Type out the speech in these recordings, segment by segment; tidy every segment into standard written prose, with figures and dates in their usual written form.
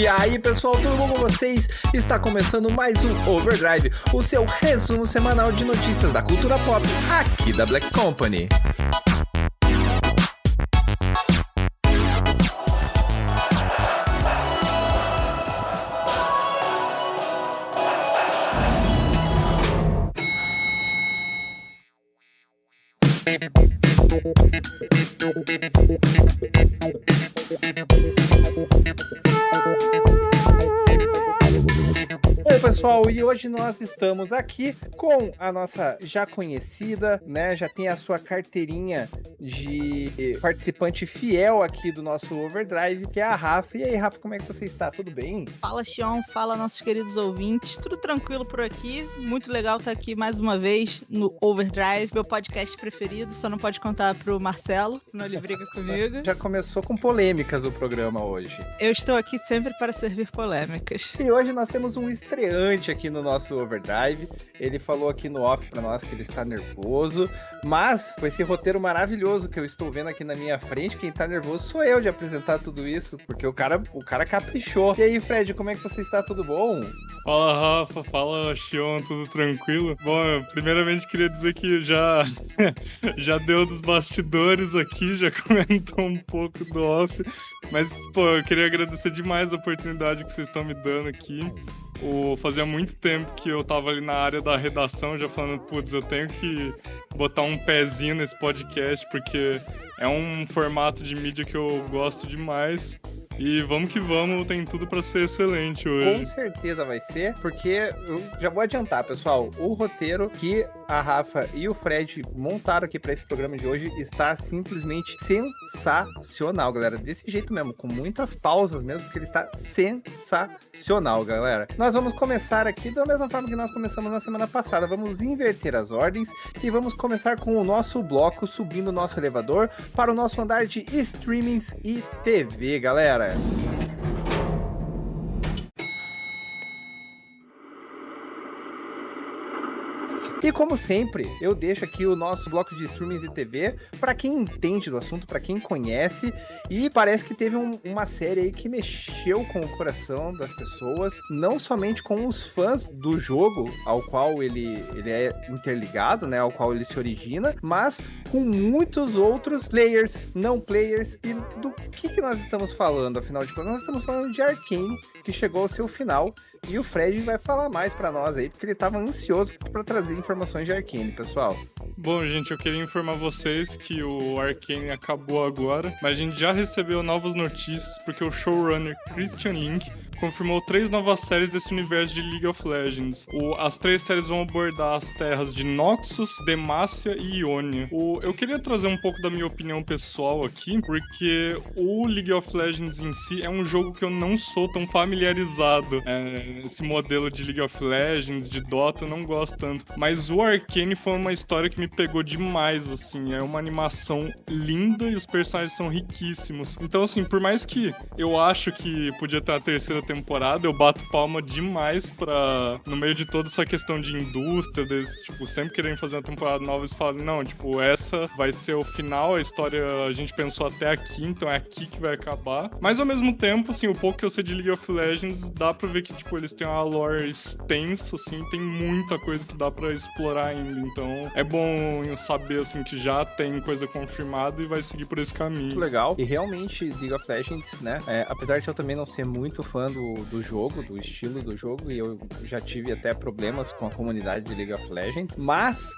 E aí pessoal, tudo bom com vocês? Está começando mais um Overdrive, o seu resumo semanal de notícias da cultura pop aqui da Black Company. Oi pessoal, e hoje nós estamos aqui com a nossa já conhecida, né, já tem a sua carteirinha de participante fiel aqui do nosso Overdrive, que é a Rafa. E aí Rafa, como é que você está? Tudo bem? Fala Xion, fala nossos queridos ouvintes, tudo tranquilo por aqui, muito legal estar aqui mais uma vez no Overdrive, meu podcast preferido, só não pode contar pro Marcelo, senão ele briga comigo. Já começou com polêmicas o programa hoje. Eu estou aqui sempre para servir polêmicas. E hoje nós temos um estreante aqui no nosso Overdrive. Ele falou aqui no off pra nós que ele está nervoso, mas com esse roteiro maravilhoso que eu estou vendo aqui na minha frente, quem tá nervoso sou eu de apresentar tudo isso, porque o cara caprichou. E aí, Fred, como é que você está? Tudo bom? Fala, Rafa. Fala, Xion. Tudo tranquilo? Bom, eu primeiramente queria dizer que já deu dos bastidores aqui, já comentou um pouco do off, mas, pô, eu queria agradecer demais a oportunidade que vocês estão me dando aqui. Fazia muito tempo que eu tava ali na área da redação, já falando, putz, eu tenho que botar um pezinho nesse podcast, porque é um formato de mídia que eu gosto demais. E vamos que vamos, tem tudo pra ser excelente hoje. Com certeza vai ser, porque eu já vou adiantar, pessoal, o roteiro que a Rafa e o Fred montaram aqui pra esse programa de hoje está simplesmente sensacional, galera. Desse jeito mesmo, com muitas pausas mesmo, porque ele está sensacional, galera. Nós vamos começar aqui da mesma forma que nós começamos na semana passada. Vamos inverter as ordens e vamos começar com o nosso bloco, subindo o nosso elevador para o nosso andar de streamings e TV, galera. E como sempre, eu deixo aqui o nosso bloco de streamings e TV para quem entende do assunto, para quem conhece, e parece que teve uma série aí que mexeu com o coração das pessoas, não somente com os fãs do jogo ao qual ele é interligado, né, ao qual ele se origina, mas com muitos outros players, não players. E do que nós estamos falando, afinal de contas? Nós estamos falando de Arcane, que chegou ao seu final. E o Fred vai falar mais pra nós aí, porque ele tava ansioso pra trazer informações de Arcane, pessoal. Bom, gente, eu queria informar vocês que o Arcane acabou agora, mas a gente já recebeu novas notícias, porque o showrunner Christian Link confirmou 3 novas séries desse universo de League of Legends. As 3 séries vão abordar as terras de Noxus, Demacia e Ionia. Eu queria trazer um pouco da minha opinião pessoal aqui, porque o League of Legends em si é um jogo que eu não sou tão familiarizado. Esse modelo de League of Legends, de Dota, eu não gosto tanto. Mas o Arcane foi uma história que me pegou demais, assim. É uma animação linda e os personagens são riquíssimos. Então, assim, por mais que eu acho que podia ter a terceira temporada, eu bato palma demais pra, no meio de toda essa questão de indústria, tipo, sempre querem fazer uma temporada nova, eles falam, não, tipo, essa vai ser o final, a história a gente pensou até aqui, então é aqui que vai acabar. Mas ao mesmo tempo, assim, o pouco que eu sei de League of Legends, dá pra ver que, tipo, eles têm uma lore extensa, assim, tem muita coisa que dá pra explorar ainda, então é bom saber, assim, que já tem coisa confirmada e vai seguir por esse caminho. Muito legal, e realmente League of Legends, né, apesar de eu também não ser muito fã do jogo, do estilo do jogo, e eu já tive até problemas com a comunidade de League of Legends, mas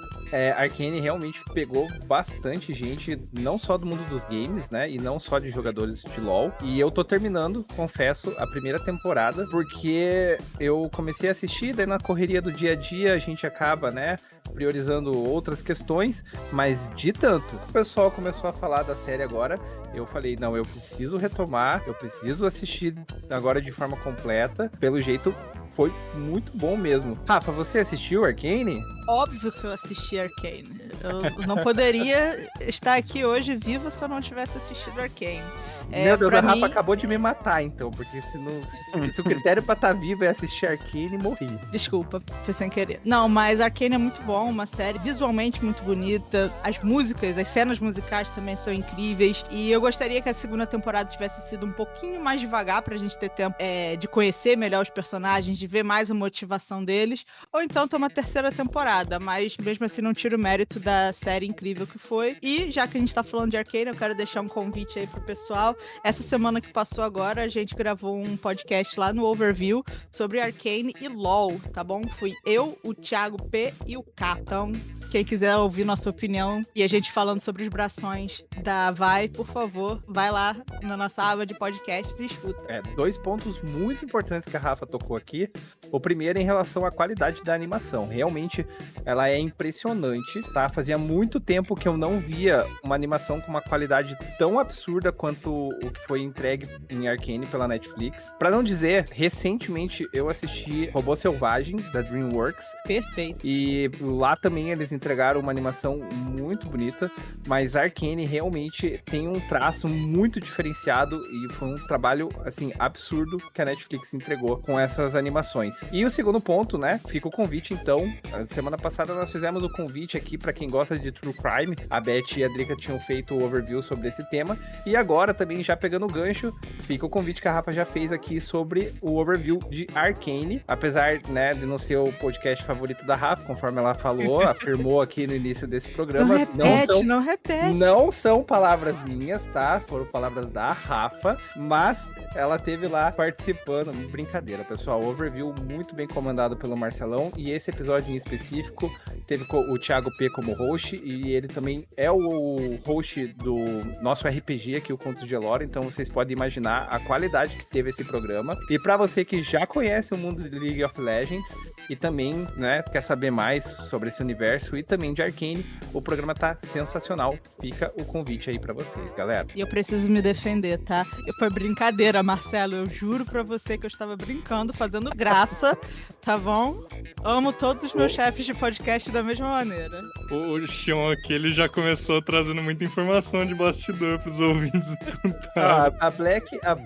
Arcane realmente pegou bastante gente, não só do mundo dos games, né, e não só de jogadores de LoL, e eu tô terminando, confesso, a primeira temporada, porque eu comecei a assistir, daí na correria do dia a dia a gente acaba, né, priorizando outras questões, mas de tanto o pessoal começou a falar da série agora, eu falei, não, eu preciso retomar, eu preciso assistir agora de forma completa. Pelo jeito, foi muito bom mesmo. Rafa, você assistiu Arcane? óbvio que eu assisti Arcane. Eu não poderia estar aqui hoje viva se eu não tivesse assistido Arcane. Meu Deus, pra a Rafa mim- acabou de me matar, então, porque se o critério pra estar vivo é assistir Arcane, morri. Desculpa, foi sem querer. Não, mas Arcane é muito bom, uma série visualmente muito bonita. As músicas, as cenas musicais também são incríveis. E eu gostaria que a segunda temporada tivesse sido um pouquinho mais devagar pra gente ter tempo de conhecer melhor os personagens, de ver mais a motivação deles. Ou então ter uma terceira temporada, mas mesmo assim não tira o mérito da série incrível que foi. E já que a gente tá falando de Arcane, eu quero deixar um convite aí pro pessoal. Essa semana que passou agora, a gente gravou um podcast lá no Overview sobre Arcane e LoL, tá bom? Fui eu, o Thiago P e o K. Então, quem quiser ouvir nossa opinião e a gente falando sobre os brações da Vai, por favor, vai lá na nossa aba de podcasts e escuta. 2 pontos muito importantes que a Rafa tocou aqui. O primeiro em relação à qualidade da animação. Realmente, ela é impressionante, tá? Fazia muito tempo que eu não via uma animação com uma qualidade tão absurda quanto o que foi entregue em Arcane pela Netflix. Pra não dizer, recentemente eu assisti Robô Selvagem, da DreamWorks, Perfeito. e lá também eles entregaram uma animação muito bonita, mas Arcane realmente tem um traço muito diferenciado e foi um trabalho, assim, absurdo que a Netflix entregou com essas animações. E o segundo ponto, né, fica o convite, então, semana passada nós fizemos o convite aqui pra quem gosta de True Crime, a Beth e a Drica tinham feito o overview sobre esse tema, e agora também já pegando o gancho, fica o convite que a Rafa já fez aqui sobre o overview de Arcane, apesar, né, de não ser o podcast favorito da Rafa, conforme ela falou, afirmou aqui no início desse programa, Não repete. não são palavras minhas, tá? Foram palavras da Rafa, mas ela teve lá participando. Brincadeira, pessoal. Overview muito bem comandado pelo Marcelão, e esse episódio em específico teve o Thiago P como host, e ele também é o host do nosso RPG aqui, o Contos de Elora, então vocês podem imaginar a qualidade que teve esse programa. E pra você que já conhece o mundo de League of Legends e também, né, quer saber mais sobre esse universo e também de Arcane, o programa tá sensacional. Fica o convite aí pra vocês, galera. E eu preciso me defender, tá? Foi brincadeira, Marcelo. Eu juro pra você que eu estava brincando, fazendo graça, tá bom? Amo todos os meus chefes de podcast da mesma maneira. O Xion aqui, ele já começou trazendo muita informação de bastidor pros ouvintes escutarem.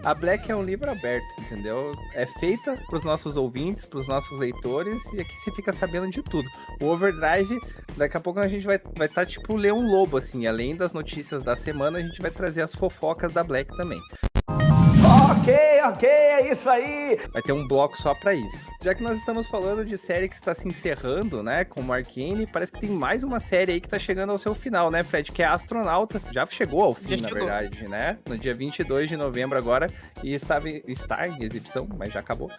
A Black é um livro aberto, entendeu? É feita pros nossos ouvintes, pros nossos leitores, e aqui você fica sabendo de tudo. O Overdrive, daqui a pouco a gente vai estar tipo o Leão Lobo, assim, além das notícias da semana, a gente vai trazer as fofocas da Black também. Ok, é isso aí. Vai ter um bloco só pra isso. Já que nós estamos falando de série que está se encerrando, né, como Arcane, parece que tem mais uma série aí que tá chegando ao seu final, né, Fred? Que é Astronauta. Já chegou ao fim, na verdade, né? No dia 22 de novembro agora, e está em exibição, mas já acabou.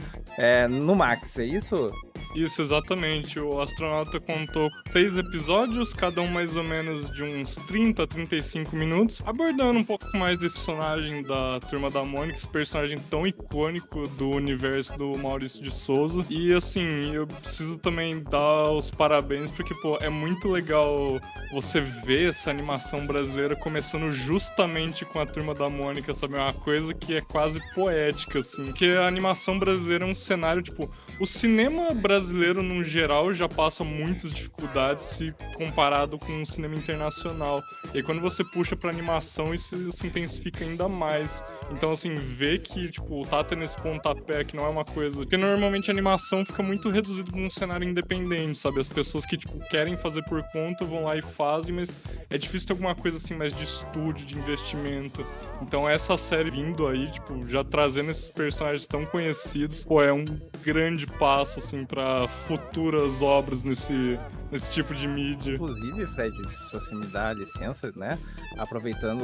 No Max, é isso? Isso, exatamente. O Astronauta contou 6 episódios, cada um mais ou menos de uns 30 a 35 minutos, abordando um pouco mais desse personagem da Turma da Mônica, esse personagem tão icônico do universo do Maurício de Souza. E assim, eu preciso também dar os parabéns, porque, pô, é muito legal você ver essa animação brasileira começando justamente com a Turma da Mônica, sabe? É uma coisa que é quase poética, assim. Porque a animação brasileira é um cenário, tipo, o cinema brasileiro, no geral, já passa muitas dificuldades se comparado com o cinema internacional. E aí, quando você puxa pra animação, isso se intensifica ainda mais. Então, assim, ver que, tipo, tá tendo esse pontapé que não é uma coisa... Porque, normalmente, a animação fica muito reduzida num cenário independente, sabe? As pessoas que, tipo, querem fazer por conta vão lá e fazem, mas é difícil ter alguma coisa, assim, mais de estúdio, de investimento. Então, essa série vindo aí, tipo, já trazendo esses personagens tão conhecidos, pô, é um grande passo, assim, pra futuras obras nesse tipo de mídia. Inclusive, Fred, se você me dá licença, né? Aproveitando,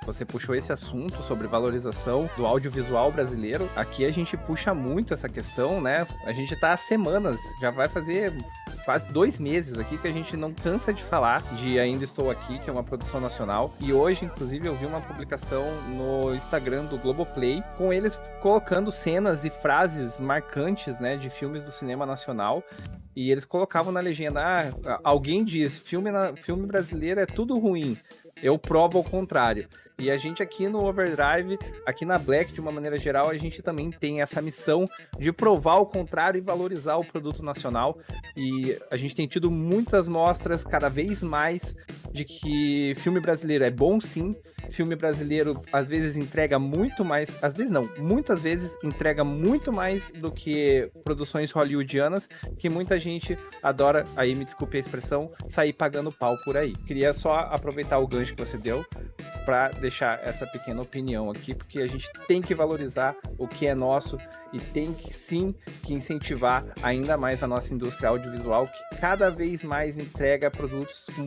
você puxou esse assunto sobre valorização do audiovisual brasileiro. Aqui a gente puxa muito essa questão, né? A gente tá há semanas, já vai fazer quase 2 meses aqui que a gente não cansa de falar de Ainda Estou Aqui, que é uma produção nacional. E hoje, inclusive, eu vi uma publicação no Instagram do Globoplay com eles colocando cenas e frases marcantes, né, de filmes do cinema nacional. E eles colocavam na legenda, alguém diz, filme brasileiro é tudo ruim. Eu provo ao contrário. E a gente aqui no Overdrive, aqui na Black, de uma maneira geral, a gente também tem essa missão de provar o contrário e valorizar o produto nacional. E a gente tem tido muitas mostras, cada vez mais, de que filme brasileiro é bom sim. Filme brasileiro às vezes entrega muito mais, às vezes não, muitas vezes entrega muito mais do que produções hollywoodianas, que muita gente adora, aí me desculpe a expressão, sair pagando pau por aí. Queria só aproveitar o gancho que você deu para deixar essa pequena opinião aqui, porque a gente tem que valorizar o que é nosso e tem que sim que incentivar ainda mais a nossa indústria audiovisual, que cada vez mais entrega produtos com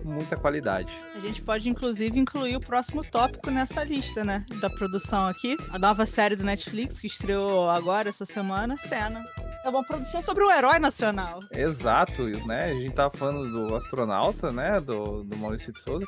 muita qualidade. A gente pode inclusive incluir o próximo tópico nessa lista, né, da produção aqui, a nova série do Netflix que estreou agora essa semana, Senna. É uma produção sobre um herói nacional. Exato, né? A gente tava falando do astronauta, né? Do Maurício de Souza.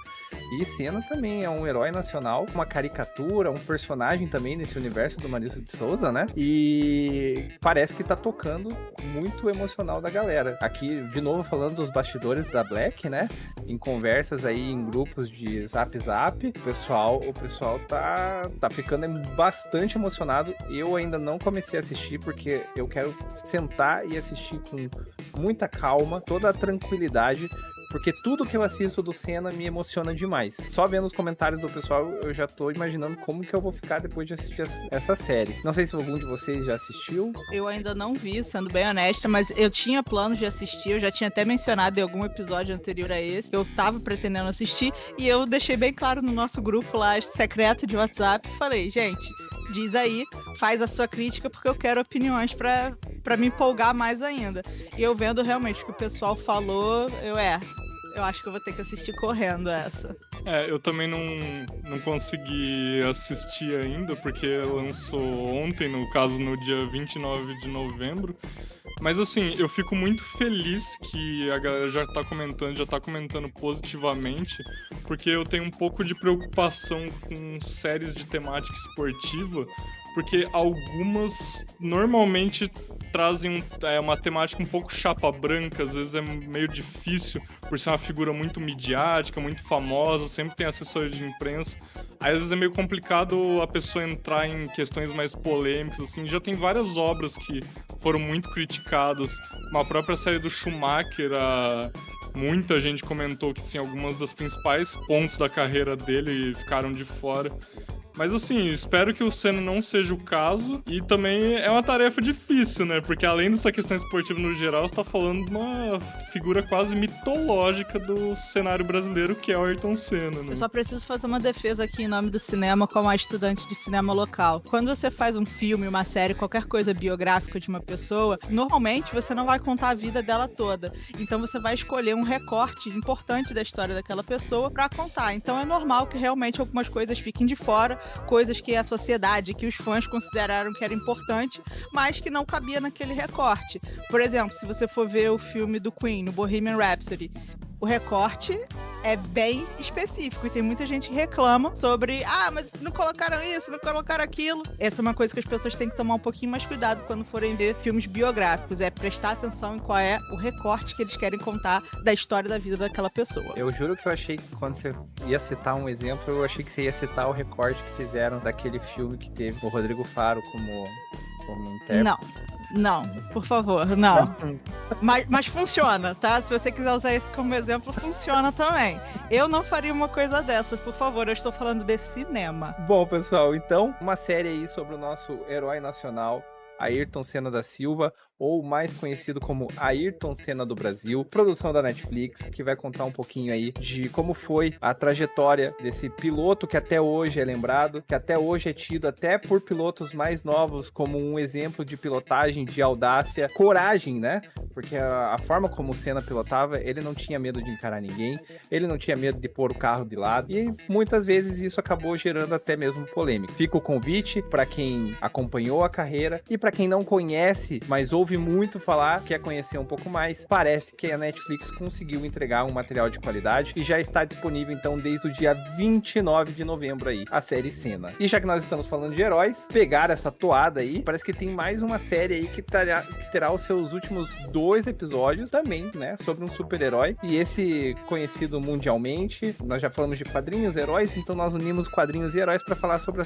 E Senna também é um herói nacional, uma caricatura, um personagem também nesse universo do Maurício de Souza, né? E parece que tá tocando muito o emocional da galera. Aqui, de novo, falando dos bastidores da Black, né? Em conversas aí, em grupos de Zap, o pessoal tá ficando bastante emocionado. Eu ainda não comecei a assistir, porque eu quero sentar e assistir com muita calma, toda a tranquilidade, porque tudo que eu assisto do Senna me emociona demais. Só vendo os comentários do pessoal, eu já tô imaginando como que eu vou ficar depois de assistir essa série. Não sei se algum de vocês já assistiu. Eu ainda não vi, sendo bem honesta, mas eu tinha planos de assistir, eu já tinha até mencionado em algum episódio anterior a esse, eu tava pretendendo assistir, e eu deixei bem claro no nosso grupo lá, secreto de WhatsApp, falei, gente, diz aí, faz a sua crítica, porque eu quero opiniões pra me empolgar mais ainda. E eu vendo realmente o que o pessoal falou, eu acho que eu vou ter que assistir correndo essa. Eu também não consegui assistir ainda, porque lançou ontem, no caso no dia 29 de novembro. Mas assim, eu fico muito feliz que a galera já tá comentando positivamente, porque eu tenho um pouco de preocupação com séries de temática esportiva, porque algumas normalmente trazem uma temática um pouco chapa branca, às vezes é meio difícil, por ser uma figura muito midiática, muito famosa, sempre tem assessoria de imprensa. Aí às vezes é meio complicado a pessoa entrar em questões mais polêmicas, assim. Já tem várias obras que foram muito criticadas. Uma própria série do Schumacher, muita gente comentou que sim, algumas das principais pontos da carreira dele ficaram de fora. Mas assim, espero que o Senna não seja o caso. E também é uma tarefa difícil, né? Porque além dessa questão esportiva no geral, você tá falando de uma figura quase mitológica do cenário brasileiro, que é o Ayrton Senna, né? Eu só preciso fazer uma defesa aqui em nome do cinema como a estudante de cinema local. Quando você faz um filme, uma série, qualquer coisa biográfica de uma pessoa, normalmente você não vai contar a vida dela toda. Então você vai escolher um recorte importante da história daquela pessoa pra contar. Então é normal que realmente algumas coisas fiquem de fora, coisas que a sociedade, que os fãs consideraram que era importante, mas que não cabia naquele recorte. Por exemplo, se você for ver o filme do Queen, no Bohemian Rhapsody, o recorte é bem específico e tem muita gente que reclama sobre mas não colocaram isso, não colocaram aquilo. Essa é uma coisa que as pessoas têm que tomar um pouquinho mais cuidado quando forem ver filmes biográficos, é prestar atenção em qual é o recorte que eles querem contar da história da vida daquela pessoa. Eu juro que eu achei que quando você ia citar um exemplo, eu achei que você ia citar o recorte que fizeram daquele filme que teve o Rodrigo Faro como intérprete. Não, por favor, não. Mas funciona, tá? Se você quiser usar esse como exemplo, funciona também. Eu não faria uma coisa dessa, por favor, eu estou falando de cinema. Bom, pessoal, então, uma série aí sobre o nosso herói nacional, Ayrton Senna da Silva, ou mais conhecido como Ayrton Senna do Brasil, produção da Netflix, que vai contar um pouquinho aí de como foi a trajetória desse piloto que até hoje é lembrado, que até hoje é tido até por pilotos mais novos como um exemplo de pilotagem, de audácia, coragem, né? Porque a forma como o Senna pilotava, ele não tinha medo de encarar ninguém, ele não tinha medo de pôr o carro de lado, e muitas vezes isso acabou gerando até mesmo polêmica. Fica o convite para quem acompanhou a carreira e para quem não conhece, mas ouve ouve muito falar, quer conhecer um pouco mais, parece que a Netflix conseguiu entregar um material de qualidade e já está disponível, então, desde o dia 29 de novembro aí, a série Senna. E já que nós estamos falando de heróis, pegar essa toada aí, parece que tem mais uma série aí que terá os seus últimos 2 episódios também, né, sobre um super-herói. E esse conhecido mundialmente, nós já falamos de quadrinhos, heróis, então nós unimos quadrinhos e heróis para falar sobre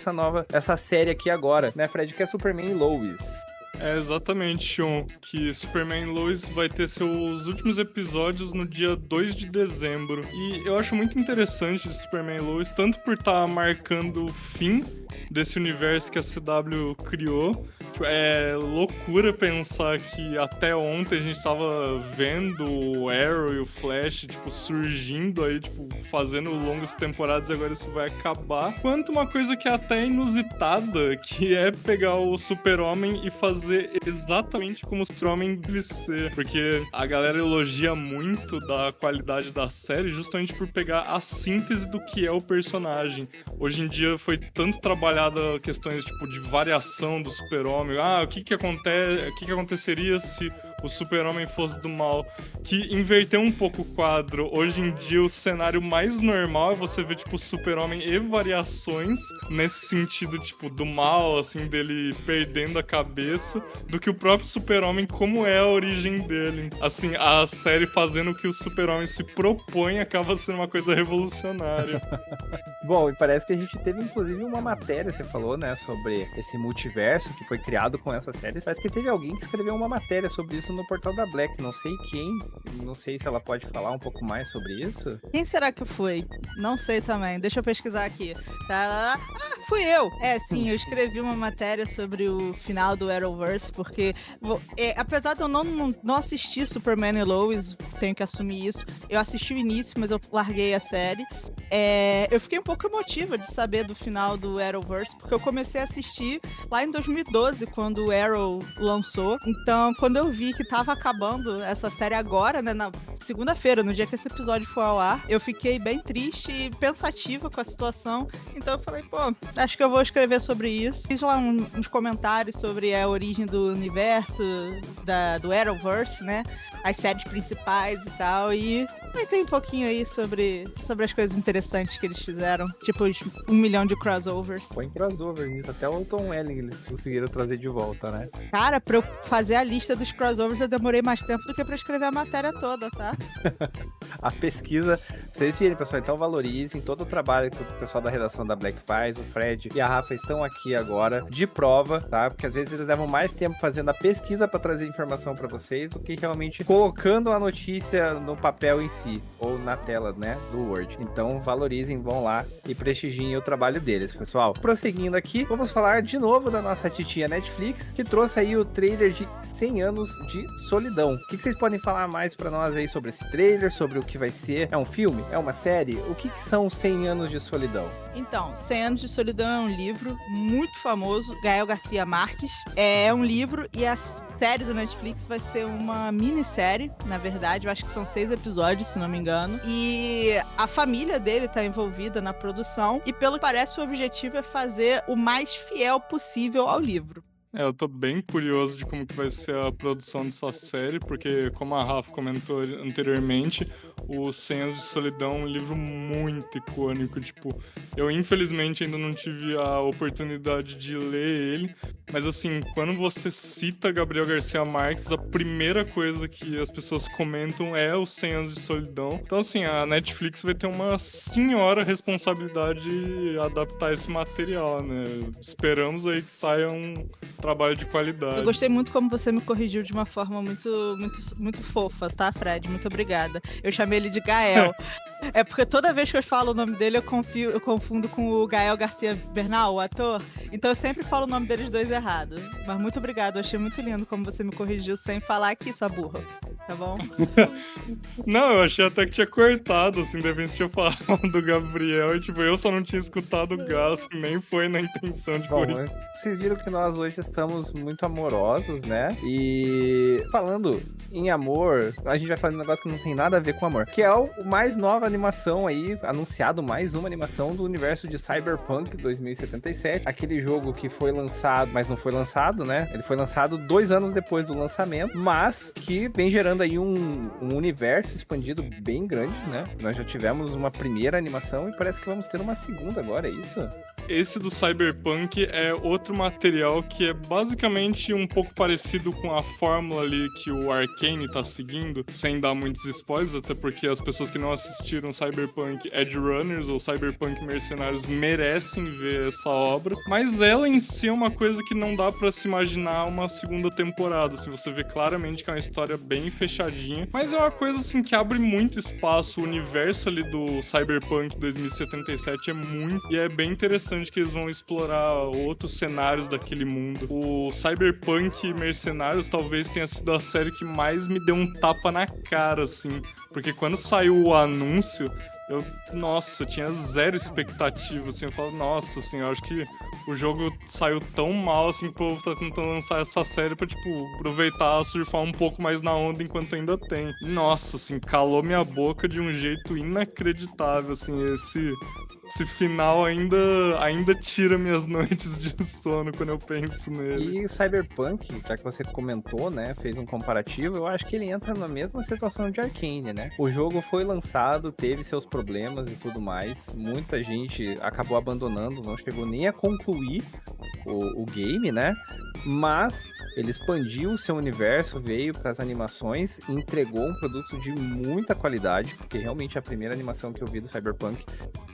essa série aqui agora, né, Fred, que é Superman e Lois. É exatamente, Sean, que Superman Lois vai ter seus últimos episódios no dia 2 de dezembro. E eu acho muito interessante Superman Lois, tanto por estar marcando o fim desse universo que a CW criou. É loucura pensar que até ontem a gente tava vendo o Arrow e o Flash, tipo, surgindo aí, tipo, fazendo longas temporadas e agora isso vai acabar. Quanto uma coisa que é até inusitada, que é pegar o Super-Homem e fazer exatamente como o Super-Homem deve ser. Porque a galera elogia muito da qualidade da série justamente por pegar a síntese do que é o personagem. Hoje em dia foi tanto trabalhada questões tipo de variação do Super-Homem. O que aconteceria se o Super-Homem fosse do mal, que inverteu um pouco o quadro. Hoje em dia o cenário mais normal é você ver tipo o Super-Homem e variações nesse sentido tipo do mal, assim, dele perdendo a cabeça, do que o próprio Super-Homem, como é a origem dele. Assim, a série fazendo o que o Super-Homem se propõe acaba sendo uma coisa revolucionária. Bom, e parece que a gente teve inclusive uma matéria, você falou, né, sobre esse multiverso que foi criado com essa série. Parece que teve alguém que escreveu uma matéria sobre isso no portal da Black, não sei quem, não sei se ela pode falar um pouco mais sobre isso. Quem será que foi? Não sei também, deixa eu pesquisar aqui. Fui eu! Sim, eu escrevi uma matéria sobre o final do Arrowverse, porque apesar de eu não assistir Superman e Lois, tenho que assumir isso, eu assisti o início, mas eu larguei a série. Eu fiquei um pouco emotiva de saber do final do Arrowverse, porque eu comecei a assistir lá em 2012, quando o Arrow lançou. Então, quando eu vi que tava acabando essa série agora, né, na segunda-feira, no dia que esse episódio foi ao ar, eu fiquei bem triste e pensativa com a situação. Então eu falei, acho que eu vou escrever sobre isso. Fiz lá uns comentários sobre a origem do universo, do Arrowverse, né, as séries principais e tal, e comentei um pouquinho aí sobre as coisas interessantes que eles fizeram, tipo os 1 milhão de crossovers. Foi em crossovers nisso, até o Tom Welling eles conseguiram trazer de volta, né? Cara, pra eu fazer a lista dos crossovers eu demorei mais tempo do que pra escrever a matéria toda, tá? A pesquisa, pra vocês virem, pessoal, então valorizem todo o trabalho que o pessoal da redação da Black faz, o Fred e a Rafa estão aqui agora de prova, tá? Porque às vezes eles levam mais tempo fazendo a pesquisa pra trazer informação pra vocês do que realmente colocando a notícia no papel em si, ou na tela, né, do Word. Então valorizem, vão lá e prestigiem o trabalho deles, pessoal. Prosseguindo aqui, vamos falar de novo da nossa titia Netflix, que trouxe aí o trailer de 100 anos de solidão. O que vocês podem falar mais pra nós aí sobre esse trailer, sobre o que vai ser? É um filme? É uma série? O que são 100 anos de solidão? Então, 100 anos de solidão é um livro muito famoso, Gael Garcia Marques. É um livro e a série da Netflix vai ser uma minissérie, na verdade, eu acho que são 6 episódios, se não me engano. E a família dele tá envolvida na produção e, pelo que parece, o objetivo é fazer o mais fiel possível ao livro. Eu tô bem curioso de como que vai ser a produção dessa série, porque, como a Rafa comentou anteriormente, o 100 Anos de Solidão é um livro muito icônico. Tipo, eu infelizmente ainda não tive a oportunidade de ler ele, mas assim, quando você cita Gabriel Garcia Marques, a primeira coisa que as pessoas comentam é o 100 Anos de Solidão. Então assim, a Netflix vai ter uma senhora responsabilidade de adaptar esse material, né? Esperamos aí que saia um trabalho de qualidade. Eu gostei muito como você me corrigiu de uma forma muito fofa, tá, Fred? Muito obrigada. Eu chamei ele de Gael. É porque toda vez que eu falo o nome dele, eu confundo com o Gael Garcia Bernal, o ator. Então eu sempre falo o nome deles dois errado. Mas muito obrigado, eu achei muito lindo como você me corrigiu sem falar aqui, sua burra. tá bom? Não, eu achei até que tinha cortado, assim, de repente tinha falado do Gabriel, e tipo, eu só não tinha escutado o Gas, nem foi na intenção de Bom, corrigir. vocês viram que nós hoje estamos muito amorosos, né? E falando em amor, a gente vai fazer um negócio que não tem nada a ver com amor, que é o mais nova animação aí, anunciado mais uma animação do universo de Cyberpunk 2077, aquele jogo que foi lançado, mas não foi lançado, né? Ele foi lançado 2 anos depois do lançamento, mas que vem gerando aí um universo expandido bem grande, né? Nós já tivemos uma primeira animação e parece que vamos ter uma segunda agora, é isso? Esse do Cyberpunk é outro material que é basicamente um pouco parecido com a fórmula ali que o Arcane tá seguindo, sem dar muitos spoilers, até porque as pessoas que não assistiram Cyberpunk Edge Runners ou Cyberpunk Mercenários merecem ver essa obra, mas ela em si é uma coisa que não dá pra se imaginar uma segunda temporada, assim, você vê claramente que é uma história bem fechadinha, mas é uma coisa assim que abre muito espaço, o universo ali do Cyberpunk 2077 é muito, e é bem interessante que eles vão explorar outros cenários daquele mundo. O Cyberpunk Mercenários talvez tenha sido a série que mais me deu um tapa na cara, assim, porque quando saiu o anúncio, eu tinha zero expectativa, assim, eu falo, nossa, assim, eu acho que o jogo saiu tão mal, assim, que o povo tá tentando lançar essa série pra, tipo, aproveitar, surfar um pouco mais na onda enquanto ainda tem. Nossa, assim, calou minha boca de um jeito inacreditável, assim, esse final ainda tira minhas noites de sono quando eu penso nele. E Cyberpunk, já que você comentou, né, fez um comparativo, eu acho que ele entra na mesma situação de Arcane, né? O jogo foi lançado, teve seus problemas e tudo mais, muita gente acabou abandonando, não chegou nem a concluir o game, né? Mas ele expandiu o seu universo, veio para as animações, entregou um produto de muita qualidade, porque realmente a primeira animação que eu vi do Cyberpunk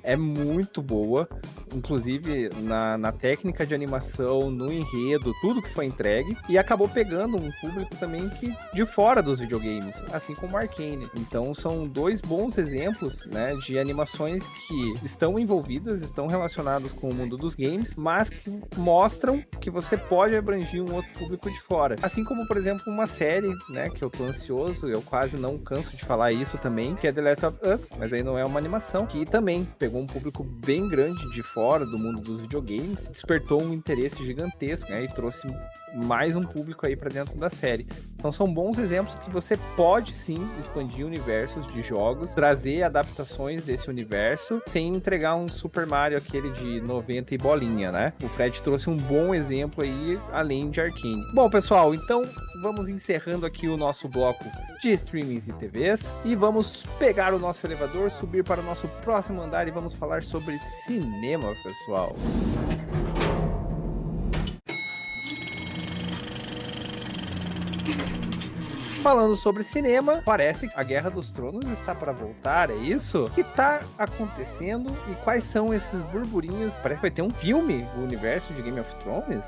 é muito boa, inclusive na técnica de animação, no enredo, tudo que foi entregue, e acabou pegando um público também que de fora dos videogames, assim como Arcane. Então são 2 bons exemplos, né, de animações que estão envolvidas, estão relacionadas com o mundo dos games, mas que mostram que você pode abranger um outro público de fora. Assim como, por exemplo, uma série, né, que eu tô ansioso, eu quase não canso de falar isso também, que é The Last of Us, mas aí não é uma animação, que também pegou um público bem grande de fora do mundo dos videogames, despertou um interesse gigantesco, né, e trouxe mais um público aí pra dentro da série. Então são bons exemplos que você pode sim expandir universos de jogos, trazer adaptações desse universo, sem entregar um Super Mario aquele de 90 e bolinha, né? O Fred trouxe um bom exemplo aí, além de Arcane. Bom, pessoal, então vamos encerrando aqui o nosso bloco de streamings e TVs e vamos pegar o nosso elevador, subir para o nosso próximo andar e vamos falar sobre cinema, pessoal. Falando sobre cinema, parece que a Guerra dos Tronos está para voltar, é isso? O que está acontecendo e quais são esses burburinhos? Parece que vai ter um filme do universo de Game of Thrones?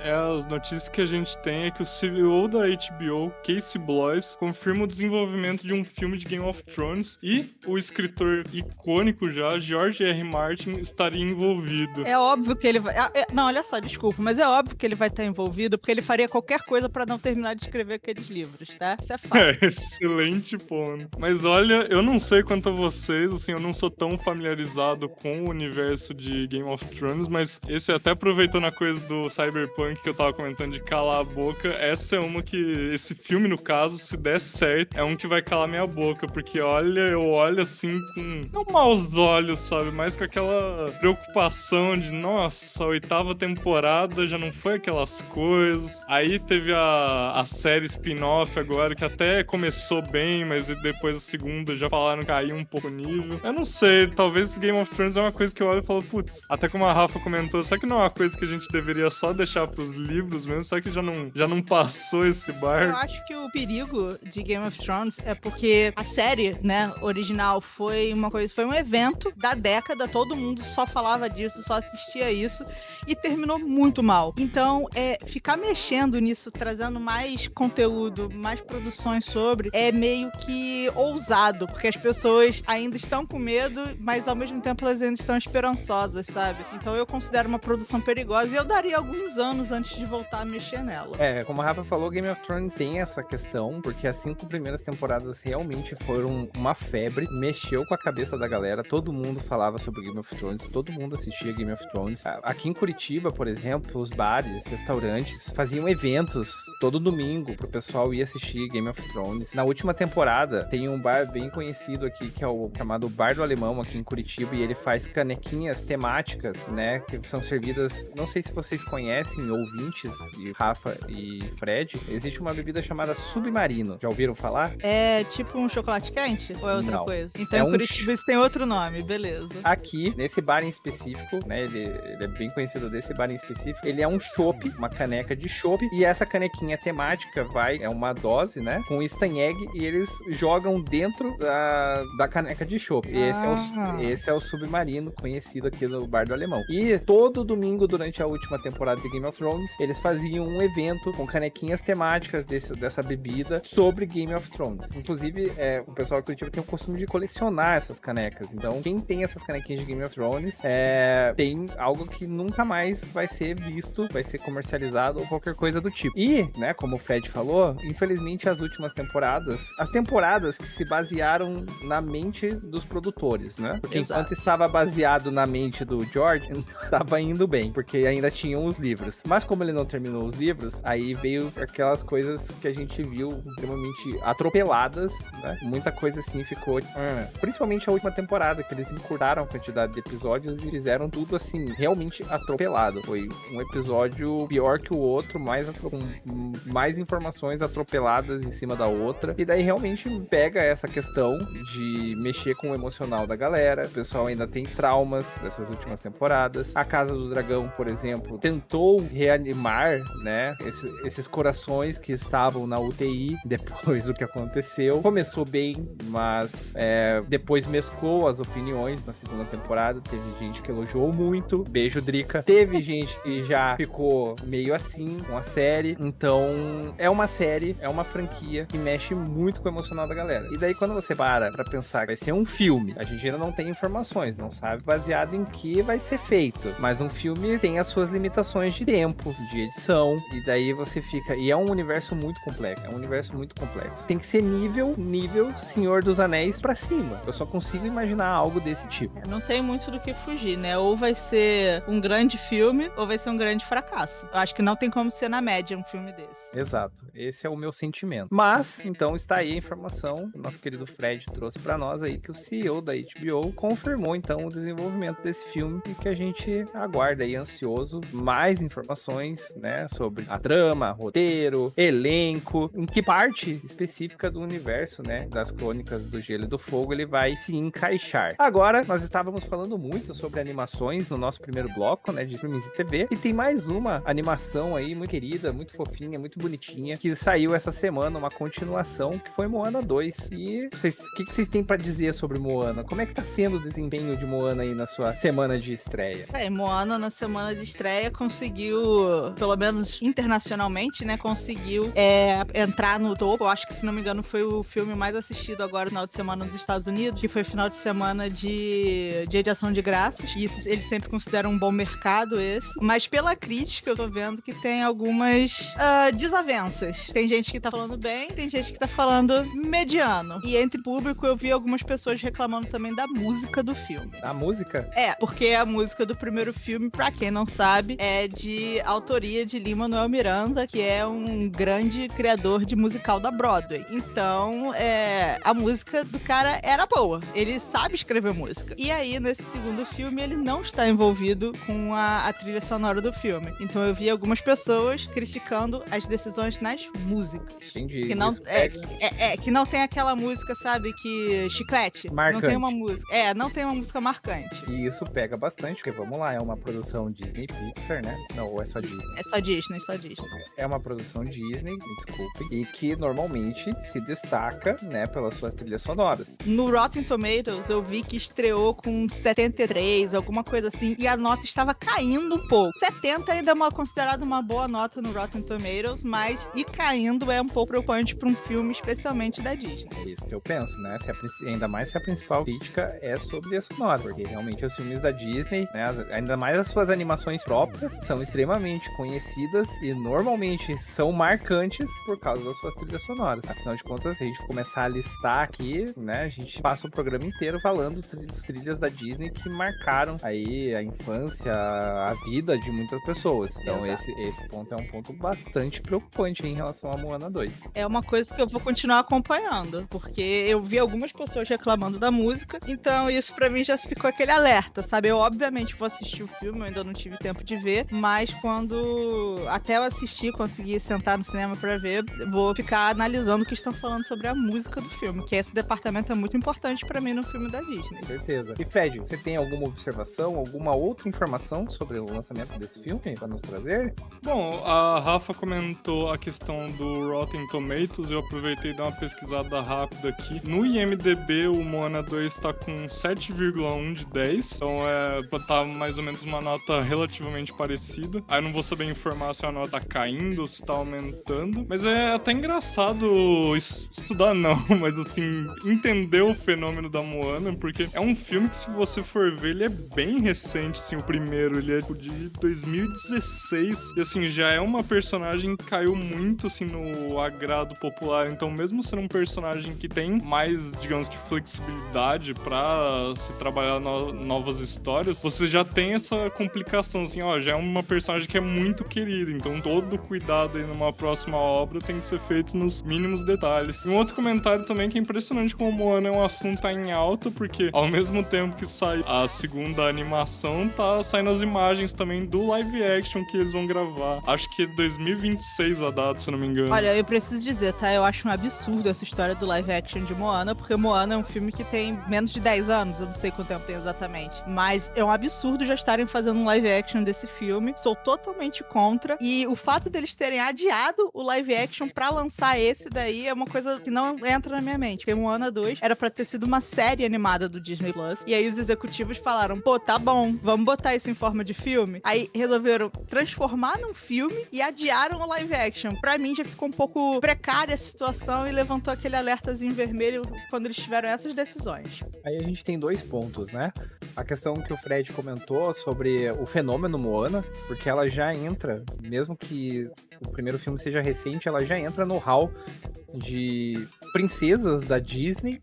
As notícias que a gente tem é que o CEO da HBO, Casey Bloys, confirma o desenvolvimento de um filme de Game of Thrones e o escritor icônico já, George R. Martin, estaria envolvido. É óbvio que ele vai... Não, olha só, desculpa, mas é óbvio que ele vai estar envolvido porque ele faria qualquer coisa pra não terminar de escrever aqueles livros, tá? Isso é fato. Excelente ponto. Mas olha, eu não sei quanto a vocês, assim, eu não sou tão familiarizado com o universo de Game of Thrones, mas esse, até aproveitando a coisa do Cyberpunk que eu tava comentando de calar a boca, essa é uma que, esse filme no caso, se der certo, é um que vai calar minha boca, porque olha, eu olho assim com, não maus olhos, sabe, mas com aquela preocupação de, nossa, a 8ª temporada já não foi aquelas coisas, aí teve a série spin-off agora, que até começou bem, mas depois a segunda já falaram que caiu um pouco o nível, eu não sei, talvez Game of Thrones é uma coisa que eu olho e falo, putz, até como a Rafa comentou, será que não é uma coisa que a gente deveria só deixar pros livros mesmo? Será que já não passou esse barco? Eu acho que o perigo de Game of Thrones é porque a série, né, original foi um evento da década, todo mundo só falava disso, só assistia isso e terminou muito mal. Então, ficar mexendo nisso, trazendo mais conteúdo, mais produções sobre, é meio que ousado, porque as pessoas ainda estão com medo, mas ao mesmo tempo elas ainda estão esperançosas, sabe? Então eu considero uma produção perigosa e eu daria alguns anos anos antes de voltar a mexer nela. Como a Rafa falou, Game of Thrones tem essa questão, porque as 5 primeiras temporadas realmente foram uma febre, mexeu com a cabeça da galera, todo mundo falava sobre Game of Thrones, todo mundo assistia Game of Thrones. Aqui em Curitiba, por exemplo, os bares, restaurantes faziam eventos todo domingo pro pessoal ir assistir Game of Thrones. Na última temporada, tem um bar bem conhecido aqui, que é o chamado Bar do Alemão, aqui em Curitiba, e ele faz canequinhas temáticas, né, que são servidas, não sei se vocês conhecem, ouvintes, e Rafa e Fred, existe uma bebida chamada Submarino. Já ouviram falar? É tipo um chocolate quente? Ou é outra Não. coisa? Então em Curitiba isso tem outro nome, beleza. Aqui, nesse bar em específico, né, ele é bem conhecido desse bar em específico, ele é um chopp, uma caneca de chopp, e essa canequinha temática é uma dose, né, com Easter egg, e eles jogam dentro da caneca de chopp. Esse é o Submarino, conhecido aqui no Bar do Alemão. E todo domingo, durante a última temporada de Game of Thrones, eles faziam um evento com canequinhas temáticas dessa bebida sobre Game of Thrones. Inclusive, o pessoal de Curitiba tem o costume de colecionar essas canecas. Então, quem tem essas canequinhas de Game of Thrones tem algo que nunca mais vai ser visto, vai ser comercializado ou qualquer coisa do tipo. E, né, como o Fred falou, infelizmente as últimas temporadas, as temporadas que se basearam na mente dos produtores, né? Porque enquanto estava baseado na mente do George, estava indo bem, porque ainda tinham os livros. Mas como ele não terminou os livros, aí veio aquelas coisas que a gente viu extremamente atropeladas, né? Muita coisa assim ficou... Principalmente a última temporada, que eles encurtaram a quantidade de episódios e fizeram tudo assim, realmente atropelado. Foi um episódio pior que o outro, com mais informações atropeladas em cima da outra. E daí realmente pega essa questão de mexer com o emocional da galera. O pessoal ainda tem traumas dessas últimas temporadas. A Casa do Dragão, por exemplo, tentou reanimar, né, esses corações que estavam na UTI depois do que aconteceu. Começou bem, mas depois mesclou as opiniões na segunda temporada. Teve gente que elogiou muito. Beijo, Drica. Teve gente que já ficou meio assim com a série. Então, é uma série, é uma franquia que mexe muito com o emocional da galera. E daí, quando você para pra pensar que vai ser um filme, a gente ainda não tem informações, não sabe baseado em que vai ser feito. Mas um filme tem as suas limitações de tempo, de edição, e daí você fica... E é um universo muito complexo, Tem que ser nível Senhor dos Anéis pra cima. Eu só consigo imaginar algo desse tipo. Não tem muito do que fugir, né? Ou vai ser um grande filme, ou vai ser um grande fracasso. Eu acho que não tem como ser na média um filme desse. Exato. Esse é o meu sentimento. Mas, então, está aí a informação. O nosso querido Fred trouxe pra nós aí que o CEO da HBO confirmou, então, o desenvolvimento desse filme e que a gente aguarda aí ansioso mais informações, né, sobre a trama, roteiro, elenco, em que parte específica do universo, né, das Crônicas do Gelo e do Fogo ele vai se encaixar. Agora, nós estávamos falando muito sobre animações no nosso primeiro bloco, né, de filmes e TV, e tem mais uma animação aí muito querida, muito fofinha, muito bonitinha, que saiu essa semana, uma continuação, que foi Moana 2. E o que vocês têm pra dizer sobre Moana? Como é que tá sendo o desempenho de Moana aí na sua semana de estreia? Moana na semana de estreia conseguiu, pelo menos internacionalmente, né, conseguiu entrar no topo. Eu acho que, se não me engano, foi o filme mais assistido agora no final de semana nos Estados Unidos, que foi o final de semana de Dia de Ação de Graças. E isso eles sempre consideram um bom mercado, esse. Mas pela crítica, eu tô vendo que tem algumas desavenças. Tem gente que tá falando bem, tem gente que tá falando mediano. E entre público, eu vi algumas pessoas reclamando também da música do filme. A música? Porque a música do primeiro filme, pra quem não sabe, é de autoria de Lin-Manuel Miranda, que é um grande criador de musical da Broadway. Então, a música do cara era boa. Ele sabe escrever música. E aí, nesse segundo filme, ele não está envolvido com a trilha sonora do filme. Então, eu vi algumas pessoas criticando as decisões nas músicas. Entendi. Que não, que não tem aquela música, sabe, que chiclete. Marcante. Não tem uma música. Não tem uma música marcante. E isso pega bastante, porque vamos lá, é uma produção Disney Pixar, né? Não, ou é só Disney? É só Disney, só Disney. É uma produção Disney, me desculpe, e que normalmente se destaca, né, pelas suas trilhas sonoras. No Rotten Tomatoes, eu vi que estreou com 73, alguma coisa assim, e a nota estava caindo um pouco. 70 ainda é considerada uma boa nota no Rotten Tomatoes, mas ir caindo é um pouco preocupante para um filme, especialmente da Disney. É isso que eu penso, né? Ainda mais se a principal crítica é sobre a sonora, porque realmente os filmes da Disney, né, ainda mais as suas animações próprias, são extremamente extremamente conhecidas e normalmente são marcantes por causa das suas trilhas sonoras. Afinal de contas, se a gente começar a listar aqui, né, a gente passa o programa inteiro falando das trilhas da Disney que marcaram aí a infância, a vida de muitas pessoas. Então esse ponto é um ponto bastante preocupante em relação a Moana 2. É uma coisa que eu vou continuar acompanhando, porque eu vi algumas pessoas reclamando da música, então isso pra mim já ficou aquele alerta, sabe? Eu obviamente vou assistir o filme, eu ainda não tive tempo de ver, mas até eu assistir, conseguir sentar no cinema pra ver, vou ficar analisando o que estão falando sobre a música do filme, que esse departamento é muito importante pra mim no filme da Disney. Com certeza. E Fred, você tem alguma observação, alguma outra informação sobre o lançamento desse filme pra nos trazer? Bom, a Rafa comentou a questão do Rotten Tomatoes, eu aproveitei e dei uma pesquisada rápida aqui. No IMDb, o Moana 2 tá com 7,1 de 10, então tá mais ou menos uma nota relativamente parecida. Aí eu não vou saber informar se a nota tá caindo ou se tá aumentando, mas é até engraçado estudar não, mas assim, entender o fenômeno da Moana, porque é um filme que se você for ver, ele é bem recente, assim, o primeiro, ele é de 2016, e assim, já é uma personagem que caiu muito, assim, no agrado popular, então mesmo sendo um personagem que tem mais, digamos que, flexibilidade pra se trabalhar novas histórias, você já tem essa complicação, assim, ó, já é uma personagem que é muito querida, então todo cuidado aí numa próxima obra tem que ser feito nos mínimos detalhes. E um outro comentário também que é impressionante como Moana é um assunto que tá em alta, porque ao mesmo tempo que sai a segunda animação, tá saindo as imagens também do live action que eles vão gravar. Acho que é 2026 a data, se eu não me engano. Olha, eu preciso dizer, tá? Eu acho um absurdo essa história do live action de Moana, porque Moana é um filme que tem menos de 10 anos, eu não sei quanto tempo tem exatamente, mas é um absurdo já estarem fazendo um live action desse filme. Sou totalmente contra, e o fato deles terem adiado o live action pra lançar esse daí é uma coisa que não entra na minha mente, porque Moana 2 era pra ter sido uma série animada do Disney Plus, e aí os executivos falaram, pô, tá bom, vamos botar isso em forma de filme. Aí resolveram transformar num filme e adiaram o live action. Pra mim já ficou um pouco precária a situação e levantou aquele alertazinho vermelho quando eles tiveram essas decisões. Aí a gente tem dois pontos, né? A questão que o Fred comentou sobre o fenômeno Moana, porque ela já entra, mesmo que o primeiro filme seja recente, ela já entra no hall de princesas da Disney,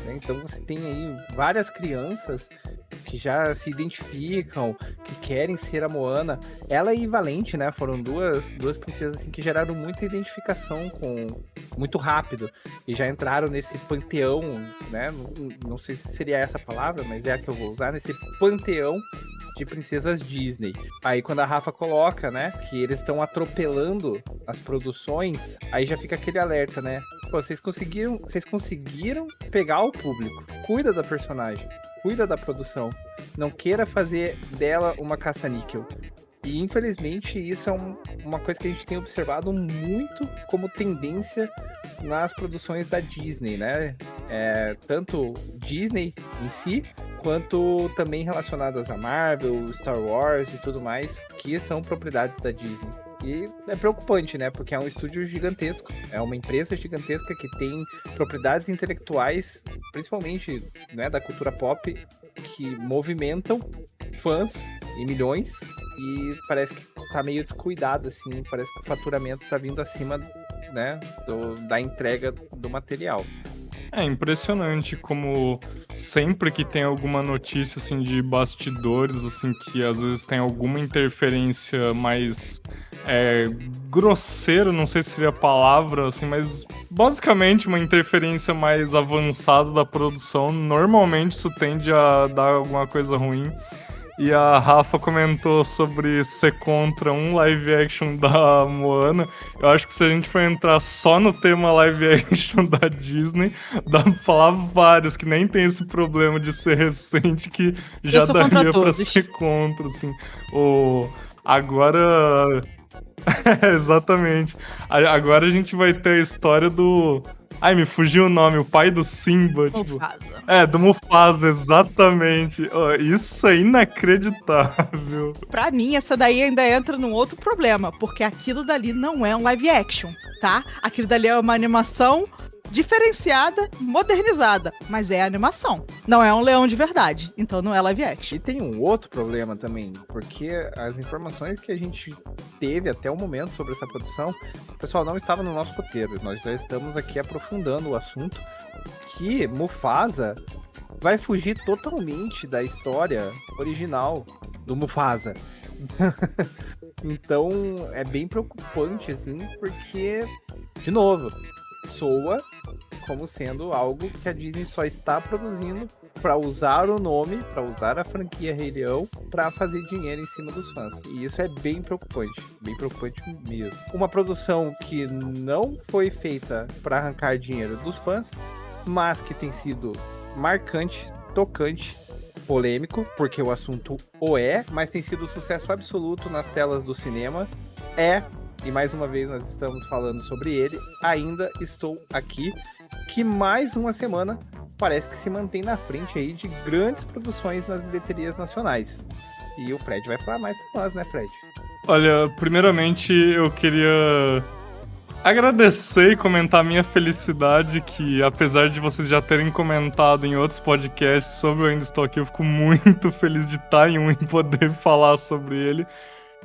né? Então você tem aí várias crianças que já se identificam, que querem ser a Moana. Ela e Valente, né, foram duas princesas assim, que geraram muita identificação muito rápido, e já entraram nesse panteão, né, não sei se seria essa a palavra, mas é a que eu vou usar, nesse panteão de princesas Disney. Aí quando a Rafa coloca, né, que eles estão atropelando as produções, aí já fica aquele alerta, né? Pô, vocês conseguiram pegar o público. Cuida da personagem, cuida da produção. Não queira fazer dela uma caça-níquel. E infelizmente isso é uma coisa que a gente tem observado muito como tendência nas produções da Disney, né? Tanto Disney em si, quanto também relacionadas a Marvel, Star Wars e tudo mais, que são propriedades da Disney. E é preocupante, né? Porque é um estúdio gigantesco, é uma empresa gigantesca que tem propriedades intelectuais, principalmente, né, da cultura pop, que movimentam fãs em milhões, e parece que tá meio descuidado, assim, parece que o faturamento tá vindo acima, né, da entrega do material. É impressionante como sempre que tem alguma notícia assim de bastidores, assim, que às vezes tem alguma interferência mais grosseira, não sei se seria a palavra, assim, mas basicamente uma interferência mais avançada da produção, normalmente isso tende a dar alguma coisa ruim. E a Rafa comentou sobre ser contra um live action da Moana. Eu acho que se a gente for entrar só no tema live action da Disney, dá pra falar vários, que nem tem esse problema de ser recente, que já daria pra ser contra, assim. Agora... exatamente. Agora a gente vai ter a história do... Ai, me fugiu o nome, o pai do Simba. Mufasa. Do Mufasa, exatamente. Isso é inacreditável. Pra mim, essa daí ainda entra num outro problema, porque aquilo dali não é um live action, tá? Aquilo dali é uma animação diferenciada, modernizada, mas é animação. Não é um leão de verdade, então não é live action. E tem um outro problema também, porque as informações que a gente teve até o momento sobre essa produção, o pessoal não estava no nosso roteiro. Nós já estamos aqui aprofundando o assunto, que Mufasa vai fugir totalmente da história original do Mufasa. Então é bem preocupante, assim, porque, de novo, soa como sendo algo que a Disney só está produzindo para usar o nome, para usar a franquia Rei Leão, para fazer dinheiro em cima dos fãs. E isso é bem preocupante mesmo. Uma produção que não foi feita para arrancar dinheiro dos fãs, mas que tem sido marcante, tocante, polêmico, porque o assunto mas tem sido um sucesso absoluto nas telas do cinema. E mais uma vez nós estamos falando sobre ele, Ainda Estou Aqui, que mais uma semana parece que se mantém na frente aí de grandes produções nas bilheterias nacionais. E o Fred vai falar mais pra nós, né, Fred? Olha, primeiramente eu queria agradecer e comentar a minha felicidade, que apesar de vocês já terem comentado em outros podcasts sobre o Ainda Estou Aqui, eu fico muito feliz de estar em um e poder falar sobre ele.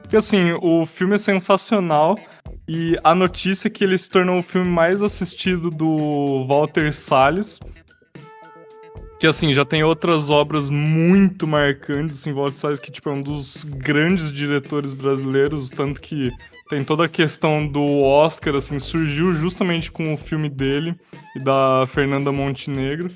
Porque assim, o filme é sensacional e a notícia é que ele se tornou o filme mais assistido do Walter Salles, que assim, já tem outras obras muito marcantes, assim, Walter Salles, que tipo, é um dos grandes diretores brasileiros, tanto que tem toda a questão do Oscar, assim, surgiu justamente com o filme dele e da Fernanda Montenegro.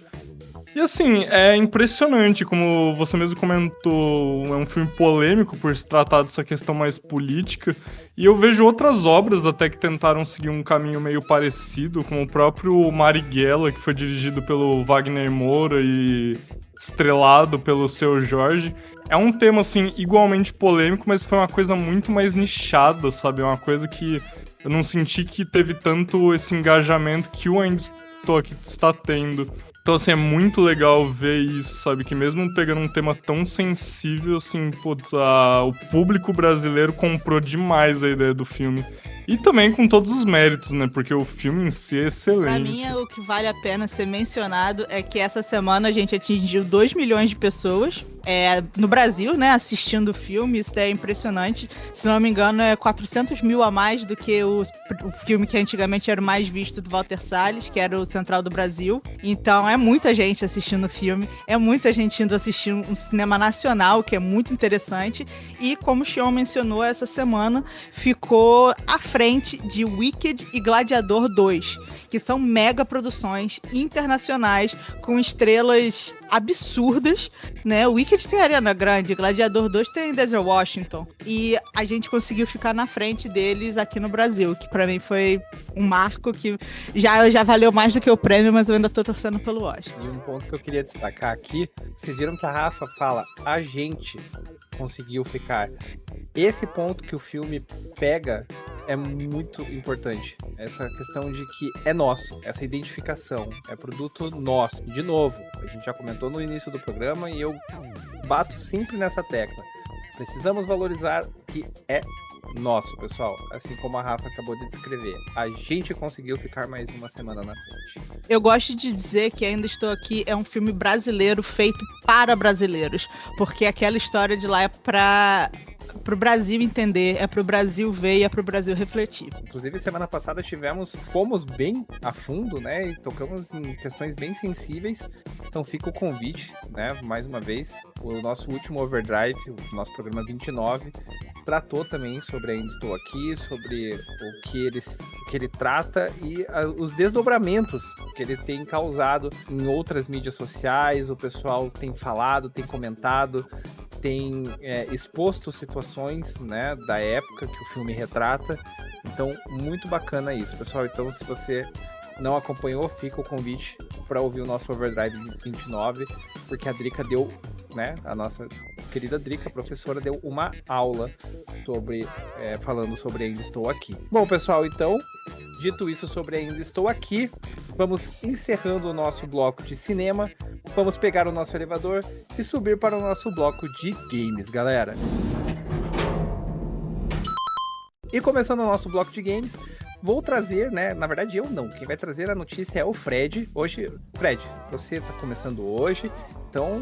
E assim, é impressionante, como você mesmo comentou, é um filme polêmico por se tratar dessa questão mais política. E eu vejo outras obras até que tentaram seguir um caminho meio parecido, como o próprio Marighella, que foi dirigido pelo Wagner Moura e estrelado pelo Seu Jorge. É um tema, assim, igualmente polêmico, mas foi uma coisa muito mais nichada, sabe? É uma coisa que eu não senti que teve tanto esse engajamento que o Ainda Estou Aqui está tendo. Então, assim, é muito legal ver isso, sabe? Que mesmo pegando um tema tão sensível, assim, putz, o público brasileiro comprou demais a ideia do filme. E também com todos os méritos, né? Porque o filme em si é excelente. Pra mim, o que vale a pena ser mencionado é que essa semana a gente atingiu 2 milhões de pessoas no Brasil, né, assistindo o filme. Isso é impressionante. Se não me engano, é 400 mil a mais do que o filme que antigamente era o mais visto do Walter Salles, que era o Central do Brasil. Então, é muita gente assistindo o filme. É muita gente indo assistir um cinema nacional, que é muito interessante. E, como o Xion mencionou, essa semana ficou à frente de Wicked e Gladiador 2, que são mega produções internacionais com estrelas absurdas, né? O Wicked tem Ariana Grande, Gladiador 2 tem Denzel Washington. E a gente conseguiu ficar na frente deles aqui no Brasil, que pra mim foi um marco que já valeu mais do que o prêmio, mas eu ainda tô torcendo pelo Oscar. E um ponto que eu queria destacar aqui, vocês viram que a Rafa fala, a gente conseguiu ficar. Esse ponto que o filme pega é muito importante. Essa questão de que é nosso, essa identificação, é produto nosso. De novo, a gente já comentou no início do programa e eu bato sempre nessa tecla. Precisamos valorizar o que é nosso, pessoal. Assim como a Rafa acabou de descrever. A gente conseguiu ficar mais uma semana na frente. Eu gosto de dizer que Ainda Estou Aqui é um filme brasileiro feito para brasileiros. Porque aquela história de lá é pro Brasil entender, é pro Brasil ver e é pro Brasil refletir. Inclusive, semana passada fomos bem a fundo, né, e tocamos em questões bem sensíveis, então fica o convite, né, mais uma vez, o nosso último Overdrive, o nosso programa 29, tratou também sobre Ainda Estou Aqui, sobre o que ele trata e os desdobramentos que ele tem causado em outras mídias sociais. O pessoal tem falado, tem comentado, tem exposto situações, né, da época que o filme retrata. Então, muito bacana isso, pessoal. Então, se você não acompanhou, fica o convite para ouvir o nosso Overdrive 29, porque a Drica deu, né, a nossa querida Drica, a professora, deu uma aula falando sobre Ainda Estou Aqui. Bom, pessoal, então, dito isso sobre Ainda Estou Aqui, vamos encerrando o nosso bloco de cinema, vamos pegar o nosso elevador e subir para o nosso bloco de games, galera. E começando o nosso bloco de games, vou trazer, né? Na verdade, eu não. Quem vai trazer a notícia é o Fred. Hoje, Fred, você tá começando hoje, então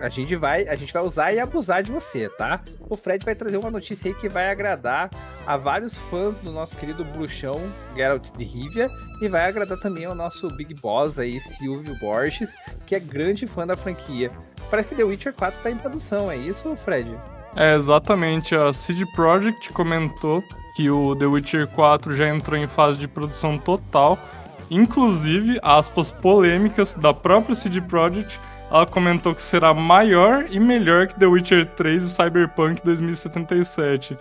a gente vai usar e abusar de você, tá? O Fred vai trazer uma notícia aí que vai agradar a vários fãs do nosso querido bruxão Geralt de Rivia e vai agradar também ao nosso Big Boss aí, Silvio Borges, que é grande fã da franquia. Parece que The Witcher 4 tá em produção, é isso, Fred? É, exatamente. A CD Projekt comentou que o The Witcher 4 já entrou em fase de produção total. Inclusive, aspas polêmicas da própria CD Projekt, ela comentou que será maior e melhor que The Witcher 3 e Cyberpunk 2077.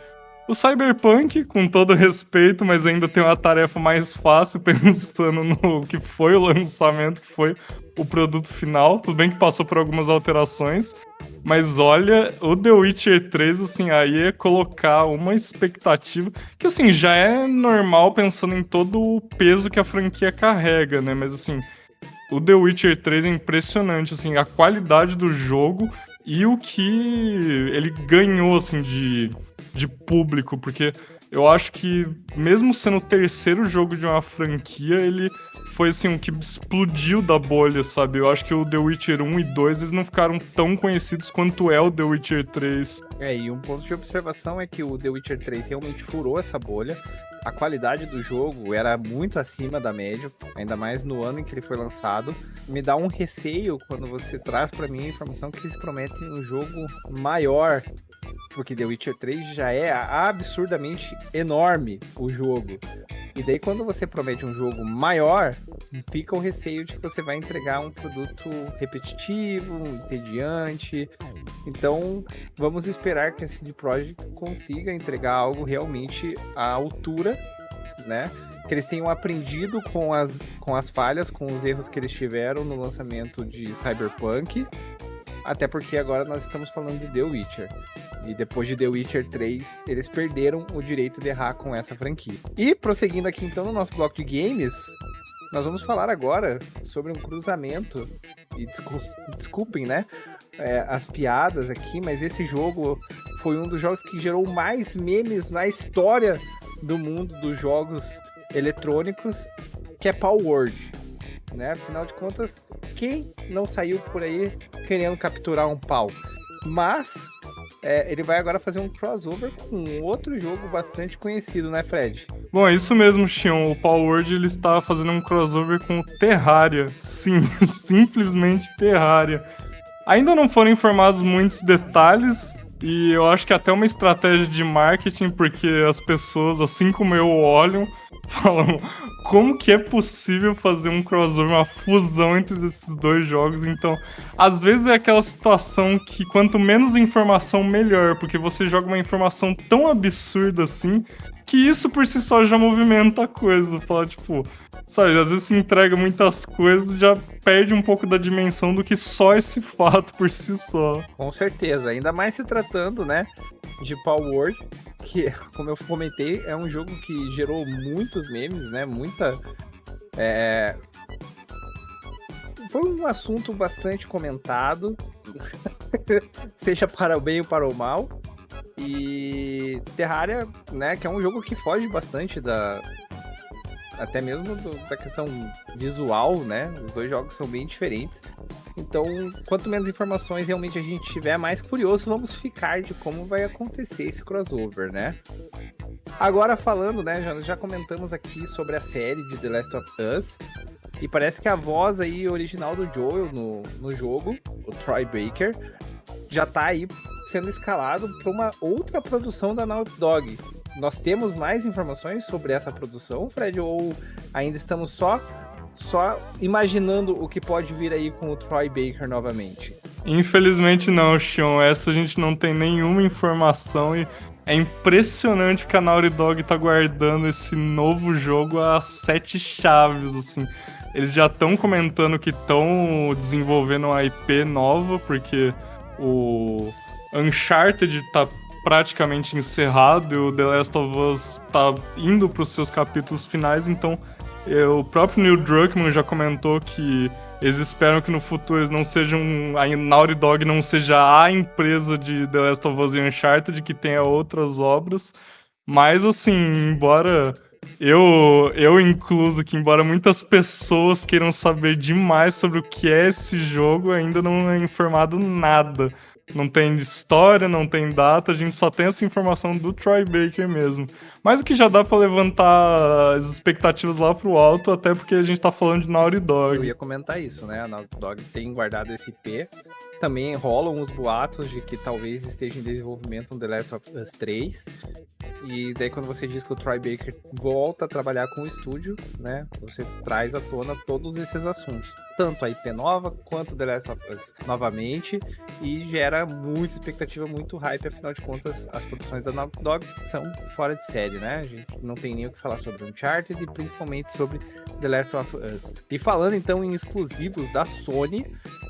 O Cyberpunk, com todo respeito, mas ainda tem uma tarefa mais fácil pensando no que foi o lançamento, que foi o produto final. Tudo bem que passou por algumas alterações, mas olha, o The Witcher 3, assim, aí é colocar uma expectativa que, assim, já é normal pensando em todo o peso que a franquia carrega, né? Mas, assim, o The Witcher 3 é impressionante, assim, a qualidade do jogo e o que ele ganhou, assim, de público, porque eu acho que, mesmo sendo o terceiro jogo de uma franquia, ele foi, assim, o que explodiu da bolha, sabe? Eu acho que o The Witcher 1 e 2, eles não ficaram tão conhecidos quanto é o The Witcher 3. E um ponto de observação é que o The Witcher 3 realmente furou essa bolha. A qualidade do jogo era muito acima da média, ainda mais no ano em que ele foi lançado. Me dá um receio quando você traz pra mim a informação que eles prometem um jogo maior, porque The Witcher 3 já é absurdamente enorme o jogo. E daí quando você promete um jogo maior, fica o receio de que você vai entregar um produto repetitivo, entediante. Então, vamos esperar que a CD Projekt consiga entregar algo realmente à altura, né? Que eles tenham aprendido com as falhas, com os erros que eles tiveram no lançamento de Cyberpunk. Até porque agora nós estamos falando de The Witcher. E depois de The Witcher 3, eles perderam o direito de errar com essa franquia. E prosseguindo aqui então no nosso bloco de games, nós vamos falar agora sobre um cruzamento. E desculpem, né? As piadas aqui, mas esse jogo foi um dos jogos que gerou mais memes na história do mundo dos jogos eletrônicos, que é Palworld, né? Afinal de contas, quem não saiu por aí querendo capturar um pau? Mas ele vai agora fazer um crossover com outro jogo bastante conhecido, né, Fred? Bom, é isso mesmo, Xion. O Palworld, ele está fazendo um crossover com o Terraria. Sim, simplesmente Terraria. Ainda não foram informados muitos detalhes, e eu acho que até uma estratégia de marketing, porque as pessoas, assim como eu, olham, falam como que é possível fazer um crossover, uma fusão entre esses dois jogos. Então, às vezes é aquela situação que quanto menos informação, melhor, porque você joga uma informação tão absurda assim, que isso por si só já movimenta a coisa. Fala, tipo, sabe, às vezes se entrega muitas coisas, já perde um pouco da dimensão do que só esse fato por si só. Com certeza, ainda mais se tratando, né, de Palworld, que, como eu comentei, é um jogo que gerou muitos memes, né, foi um assunto bastante comentado, seja para o bem ou para o mal. E Terraria, né, que é um jogo que foge bastante até mesmo da questão visual, né? Os dois jogos são bem diferentes. Então, quanto menos informações realmente a gente tiver, mais curioso vamos ficar de como vai acontecer esse crossover, né? Agora falando, né, já comentamos aqui sobre a série de The Last of Us, e parece que a voz aí original do Joel no jogo, o Troy Baker, já tá aí sendo escalado para uma outra produção da Naughty Dog. Nós temos mais informações sobre essa produção, Fred, ou ainda estamos só imaginando o que pode vir aí com o Troy Baker novamente? Infelizmente não, Xion. Essa a gente não tem nenhuma informação e é impressionante que a Naughty Dog tá guardando esse novo jogo a 7 chaves, assim. Eles já estão comentando que estão desenvolvendo uma IP nova, porque o Uncharted tá praticamente encerrado e o The Last of Us tá indo para os seus capítulos finais, então o próprio Neil Druckmann já comentou que eles esperam que no futuro eles não sejam, a Naughty Dog não seja a empresa de The Last of Us e Uncharted, que tenha outras obras, mas assim, embora Eu incluso que, embora muitas pessoas queiram saber demais sobre o que é esse jogo, ainda não é informado nada. Não tem história, não tem data, a gente só tem essa informação do Troy Baker mesmo. Mas o que já dá pra levantar as expectativas lá pro alto, até porque a gente tá falando de Naughty Eu Dog. ia comentar isso, né? A Naughty Dog tem guardado esse IP. Também rolam os boatos de que talvez esteja em desenvolvimento um The Last of Us 3. E daí quando você diz que o Troy Baker volta a trabalhar com o estúdio, né? Você traz à tona todos esses assuntos. Tanto a IP nova, quanto The Last of Us novamente. E gera muita expectativa, muito hype. Afinal de contas, as produções da Naughty Dog são fora de série, né? A gente não tem nem o que falar sobre Uncharted e principalmente sobre The Last of Us. E falando então em exclusivos da Sony,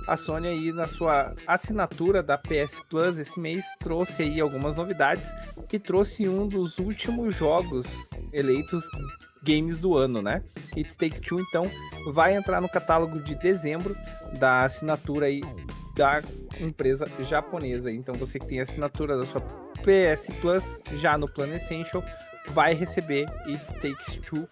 a Sony aí na sua assinatura da PS Plus esse mês trouxe aí algumas novidades e trouxe um dos últimos jogos eleitos games do ano, né? It's Take-Two então vai entrar no catálogo de dezembro da assinatura aí da empresa japonesa. Então você que tem a assinatura da sua PS Plus já no plano Essential vai receber It Takes Two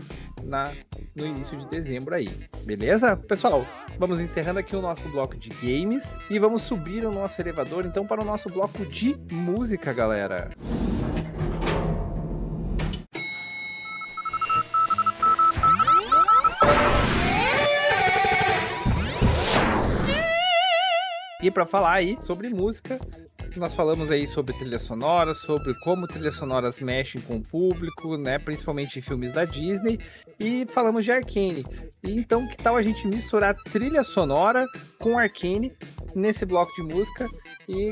no início de dezembro aí, beleza? Pessoal, vamos encerrando aqui o nosso bloco de games e vamos subir o nosso elevador então para o nosso bloco de música, galera. E para falar aí sobre música, nós falamos aí sobre trilha sonora, sobre como trilhas sonoras mexem com o público, né, principalmente em filmes da Disney, e falamos de Arcane. E então, que tal a gente misturar trilha sonora com Arcane nesse bloco de música? E,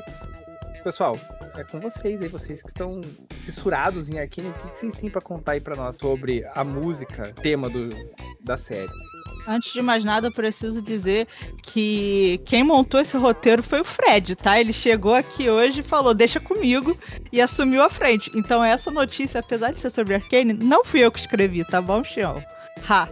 pessoal, é com vocês aí, vocês que estão fissurados em Arcane, o que vocês têm para contar aí para nós sobre a música, tema da série? Antes de mais nada, eu preciso dizer que quem montou esse roteiro foi o Fred, tá? Ele chegou aqui hoje e falou, deixa comigo, e assumiu a frente. Então essa notícia, apesar de ser sobre Arcane, não fui eu que escrevi, tá bom, Xion? Ha!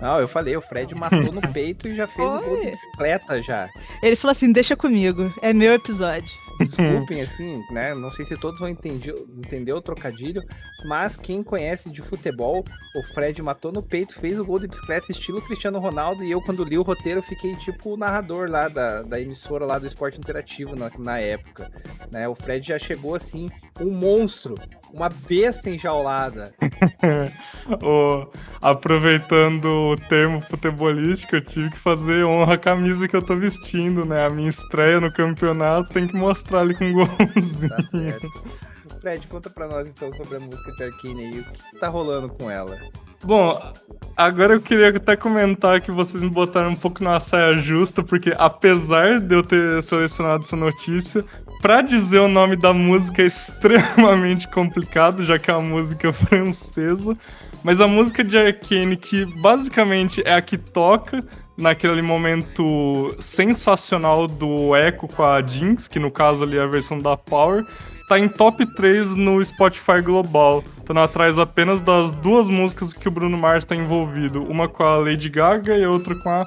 Não, eu falei, o Fred matou no peito e já fez o gol de bicicleta já. Ele falou assim, deixa comigo, é meu episódio. Desculpem, assim, né? Não sei se todos vão entender o trocadilho, mas quem conhece de futebol, o Fred matou no peito, fez o gol de bicicleta estilo Cristiano Ronaldo, e eu, quando li o roteiro, fiquei tipo o narrador lá da emissora lá do Esporte Interativo na época, né? O Fred já chegou assim, um monstro, uma besta enjaulada. Aproveitando o termo futebolístico, eu tive que fazer honra à camisa que eu tô vestindo, né? A minha estreia no campeonato tem que mostrar ali com um golzinho. Tá certo. Fred, conta pra nós então sobre a música de Arcane aí, o que tá rolando com ela? Bom, agora eu queria até comentar que vocês me botaram um pouco na saia justa, porque apesar de eu ter selecionado essa notícia, pra dizer o nome da música é extremamente complicado, já que é uma música francesa, mas a música de Arcane, que basicamente é a que toca naquele momento sensacional do Echo com a Jinx, que no caso ali é a versão da Power, tá em top 3 no Spotify global, estando atrás apenas das duas músicas que o Bruno Mars tá envolvido, uma com a Lady Gaga e outra com a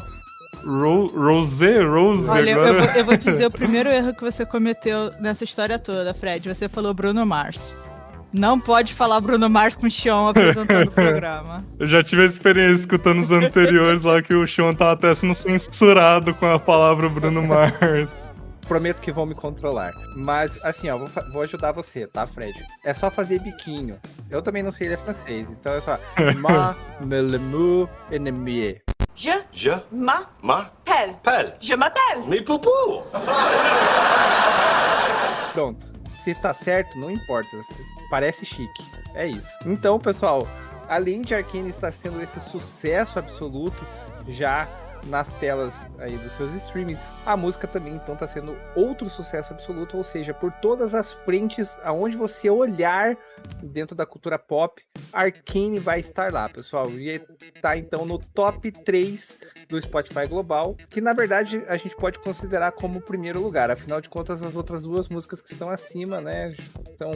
Rose. Olha, agora... eu vou dizer o primeiro erro que você cometeu nessa história toda, Fred. Você falou Bruno Mars. Não pode falar Bruno Mars com o Xion apresentando o programa. Eu já tive a experiência escutando os anteriores lá que o Xion tava até sendo censurado com a palavra Bruno Mars. Prometo que vão me controlar. Mas, assim, ó, vou ajudar você, tá, Fred? É só fazer biquinho. Eu também não sei ler francês, então é só... Ma, me, le, mu, ennemi. Je m'appelle. Je m'appelle. Me poupou! Pronto. Se tá certo, não importa. Parece chique. É isso. Então, pessoal, além de Arcane estar sendo esse sucesso absoluto, já nas telas aí dos seus streamings, a música também então tá sendo outro sucesso absoluto, ou seja, por todas as frentes, aonde você olhar dentro da cultura pop, Arcane vai estar lá, pessoal, e tá então no top 3 do Spotify global, que na verdade a gente pode considerar como o primeiro lugar, afinal de contas as outras duas músicas que estão acima, né, então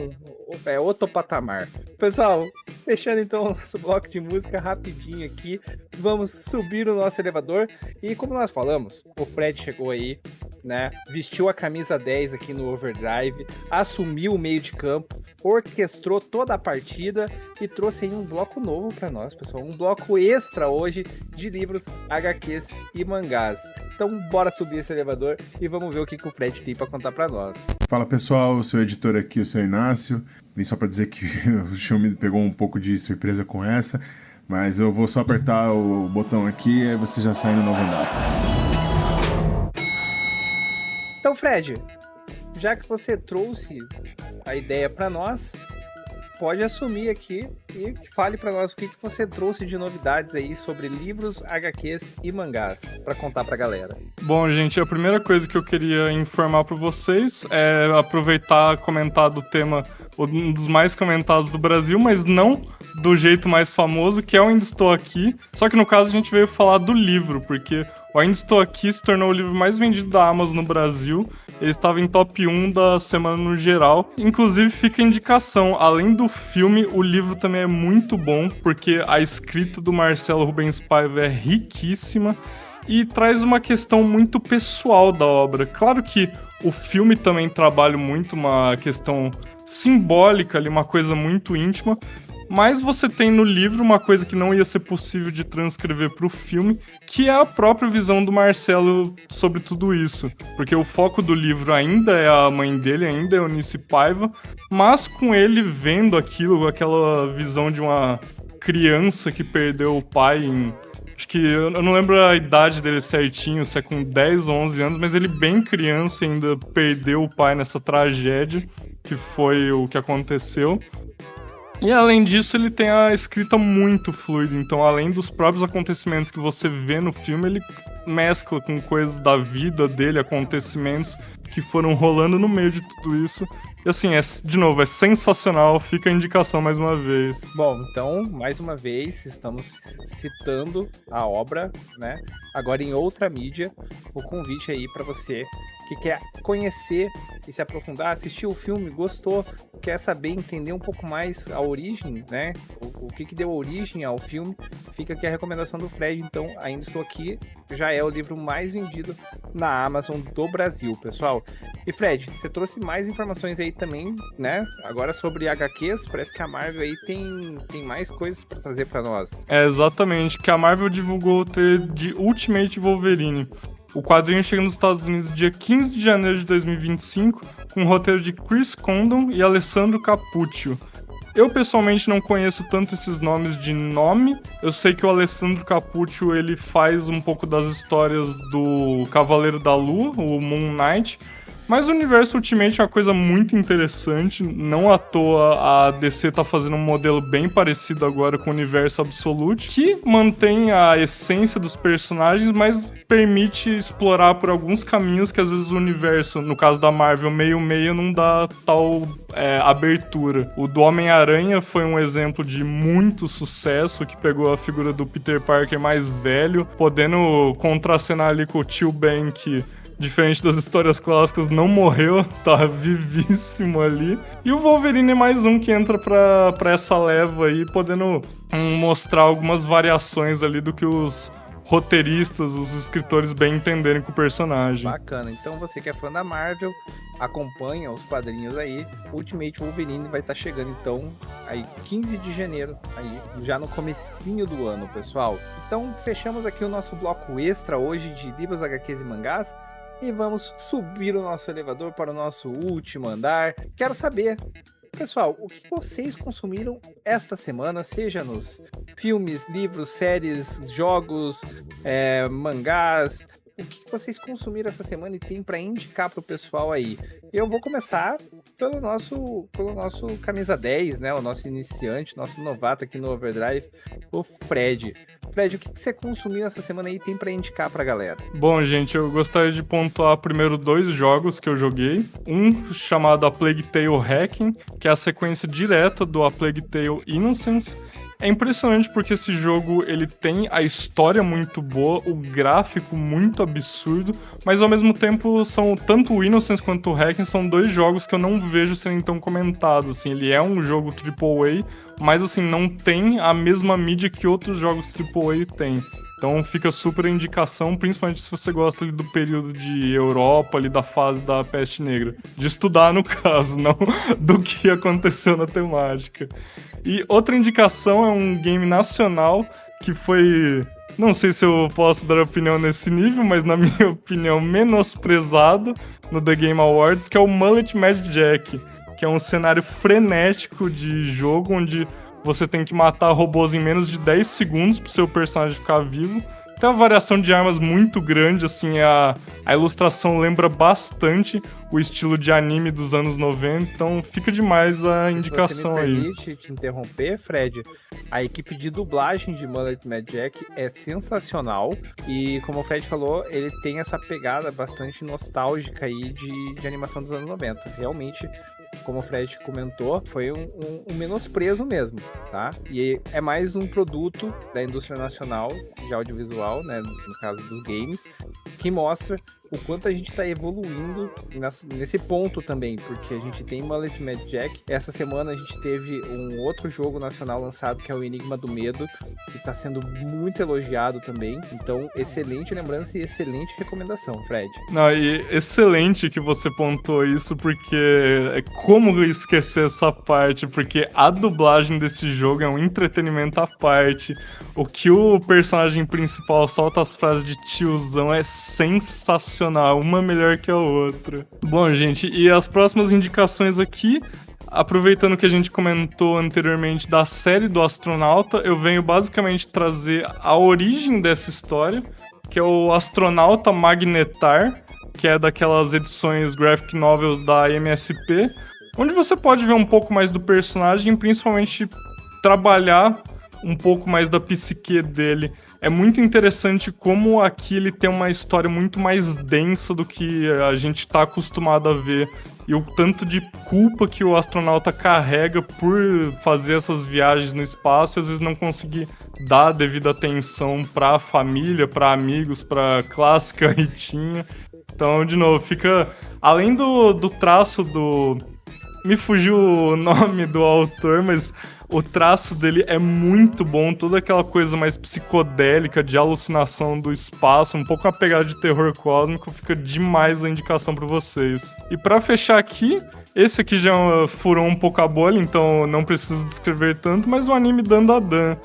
é outro patamar. Pessoal, fechando então o nosso bloco de música rapidinho aqui, vamos subir o nosso elevador. E como nós falamos, o Fred chegou aí né? Vestiu a camisa 10 aqui no Overdrive, assumiu o meio de campo, orquestrou toda a partida e trouxe aí um bloco novo para nós, pessoal. Um bloco extra hoje de livros, HQs e mangás. Então, bora subir esse elevador e vamos ver o que o Fred tem para contar para nós. Fala pessoal, o seu editor aqui, o seu Inácio. Vim só para dizer que o show me pegou um pouco de surpresa com essa, mas eu vou só apertar o botão aqui e você já sai no novo andar. Então, Fred, já que você trouxe a ideia para nós, pode assumir aqui e fale para nós o que você trouxe de novidades aí sobre livros, HQs e mangás para contar pra galera. Bom, gente, a primeira coisa que eu queria informar para vocês é aproveitar e comentar do tema, um dos mais comentados do Brasil, mas não do jeito mais famoso, que é o Ainda Estou Aqui. Só que no caso a gente veio falar do livro, porque o Ainda Estou Aqui se tornou o livro mais vendido da Amazon no Brasil. Ele estava em top 1 da semana no geral. Inclusive fica a indicação, além do filme, o livro também é muito bom, porque a escrita do Marcelo Rubens Paiva é riquíssima e traz uma questão muito pessoal da obra. Claro que o filme também trabalha muito uma questão simbólica ali, uma coisa muito íntima, mas você tem no livro uma coisa que não ia ser possível de transcrever para o filme, que é a própria visão do Marcelo sobre tudo isso. Porque o foco do livro ainda é a mãe dele, ainda é Eunice Paiva, mas com ele vendo aquilo, aquela visão de uma criança que perdeu o pai em... Acho que eu não lembro a idade dele certinho, se é com 10 ou 11 anos, mas ele bem criança ainda perdeu o pai nessa tragédia, que foi o que aconteceu. E além disso, ele tem a escrita muito fluida, então além dos próprios acontecimentos que você vê no filme, ele mescla com coisas da vida dele, acontecimentos que foram rolando no meio de tudo isso. E assim, de novo, é sensacional, fica a indicação mais uma vez. Bom, então, mais uma vez, estamos citando a obra, né? Agora em outra mídia, o convite aí para você que quer conhecer e se aprofundar, assistir o filme, gostou, quer saber, entender um pouco mais a origem, né? O que deu origem ao filme, fica aqui a recomendação do Fred. Então, Ainda Estou Aqui já é o livro mais vendido na Amazon do Brasil, pessoal. E Fred, você trouxe mais informações aí também, né? Agora sobre HQs, parece que a Marvel aí tem mais coisas para trazer para nós. É, exatamente, que a Marvel divulgou o trailer de Ultimate Wolverine. O quadrinho chega nos Estados Unidos dia 15 de janeiro de 2025, com o roteiro de Chris Condon e Alessandro Cappuccio. Eu pessoalmente não conheço tanto esses nomes de nome. Eu sei que o Alessandro Cappuccio ele faz um pouco das histórias do Cavaleiro da Lua, o Moon Knight. Mas o universo Ultimate é uma coisa muito interessante, não à toa a DC tá fazendo um modelo bem parecido agora com o universo Absolute, que mantém a essência dos personagens, mas permite explorar por alguns caminhos que às vezes o universo, no caso da Marvel, meio não dá tal abertura. O do Homem-Aranha foi um exemplo de muito sucesso, que pegou a figura do Peter Parker mais velho, podendo contracenar ali com o tio Ben, que diferente das histórias clássicas, não morreu, tá vivíssimo ali. E o Wolverine é mais um que entra pra essa leva aí, podendo mostrar algumas variações ali do que os roteiristas, os escritores bem entenderem com o personagem. Bacana, então você que é fã da Marvel, acompanha os quadrinhos aí. Ultimate Wolverine vai estar chegando então aí 15 de janeiro, aí já no comecinho do ano, pessoal. Então fechamos aqui o nosso bloco extra hoje de livros, HQs e mangás. E vamos subir o nosso elevador para o nosso último andar. Quero saber, pessoal, o que vocês consumiram esta semana, seja nos filmes, livros, séries, jogos, mangás. O que vocês consumiram essa semana e tem para indicar para o pessoal aí? Eu vou começar pelo nosso camisa 10, né? O nosso iniciante, nosso novato aqui no Overdrive, o Fred. Fred, o que você consumiu essa semana aí e tem para indicar pra galera? Bom, gente, eu gostaria de pontuar primeiro 2 jogos que eu joguei. Um chamado A Plague Tale Hacking, que é a sequência direta do A Plague Tale Innocence. É impressionante porque esse jogo ele tem a história muito boa, o gráfico muito absurdo, mas ao mesmo tempo são tanto o Innocence quanto o Hacking são 2 jogos que eu não vejo serem tão comentados. Assim, ele é um jogo AAA, mas assim não tem a mesma mídia que outros jogos AAA têm. Então fica super a indicação, principalmente se você gosta ali do período de Europa, ali da fase da Peste Negra. De estudar, no caso, não do que aconteceu na temática. E outra indicação é um game nacional que foi... Não sei se eu posso dar opinião nesse nível, mas na minha opinião, menosprezado no The Game Awards, que é o Mullet Mad Jack, que é um cenário frenético de jogo onde você tem que matar robôs em menos de 10 segundos pro seu personagem ficar vivo. Tem uma variação de armas muito grande, assim, a ilustração lembra bastante o estilo de anime dos anos 90, então fica demais a indicação aí. Se você me permite te interromper, Fred, a equipe de dublagem de Mullet Mad Jack é sensacional e, como o Fred falou, ele tem essa pegada bastante nostálgica aí de animação dos anos 90. Realmente, como o Fred comentou, foi um menosprezo mesmo, tá? E é mais um produto da indústria nacional de audiovisual, né, no caso dos games, que mostra o quanto a gente está evoluindo nesse ponto também, porque a gente tem Mullet Mad Jack. Essa semana a gente teve um outro jogo nacional lançado, que é o Enigma do Medo, que está sendo muito elogiado também. Então, excelente lembrança e excelente recomendação, Fred. Não, e excelente que você pontuou isso, porque como esquecer essa parte, porque a dublagem desse jogo é um entretenimento à parte. O que o personagem principal solta as frases de tiozão é sensacional, uma melhor que a outra. Bom, gente, e as próximas indicações aqui, aproveitando que a gente comentou anteriormente da série do astronauta, eu venho basicamente trazer a origem dessa história, que é o Astronauta Magnetar, que é daquelas edições graphic novels da MSP, onde você pode ver um pouco mais do personagem, principalmente trabalhar um pouco mais da psique dele. É muito interessante como aqui ele tem uma história muito mais densa do que a gente está acostumado a ver. E o tanto de culpa que o astronauta carrega por fazer essas viagens no espaço e às vezes não conseguir dar a devida atenção para a família, para amigos, para a clássica Ritinha. Então, de novo, fica... Além do traço do... Me fugiu o nome do autor, mas o traço dele é muito bom. Toda aquela coisa mais psicodélica, de alucinação do espaço, um pouco uma pegada de terror cósmico, fica demais a indicação para vocês. E para fechar aqui, esse aqui já furou um pouco a bolha, então não preciso descrever tanto, mas o anime Dandadan,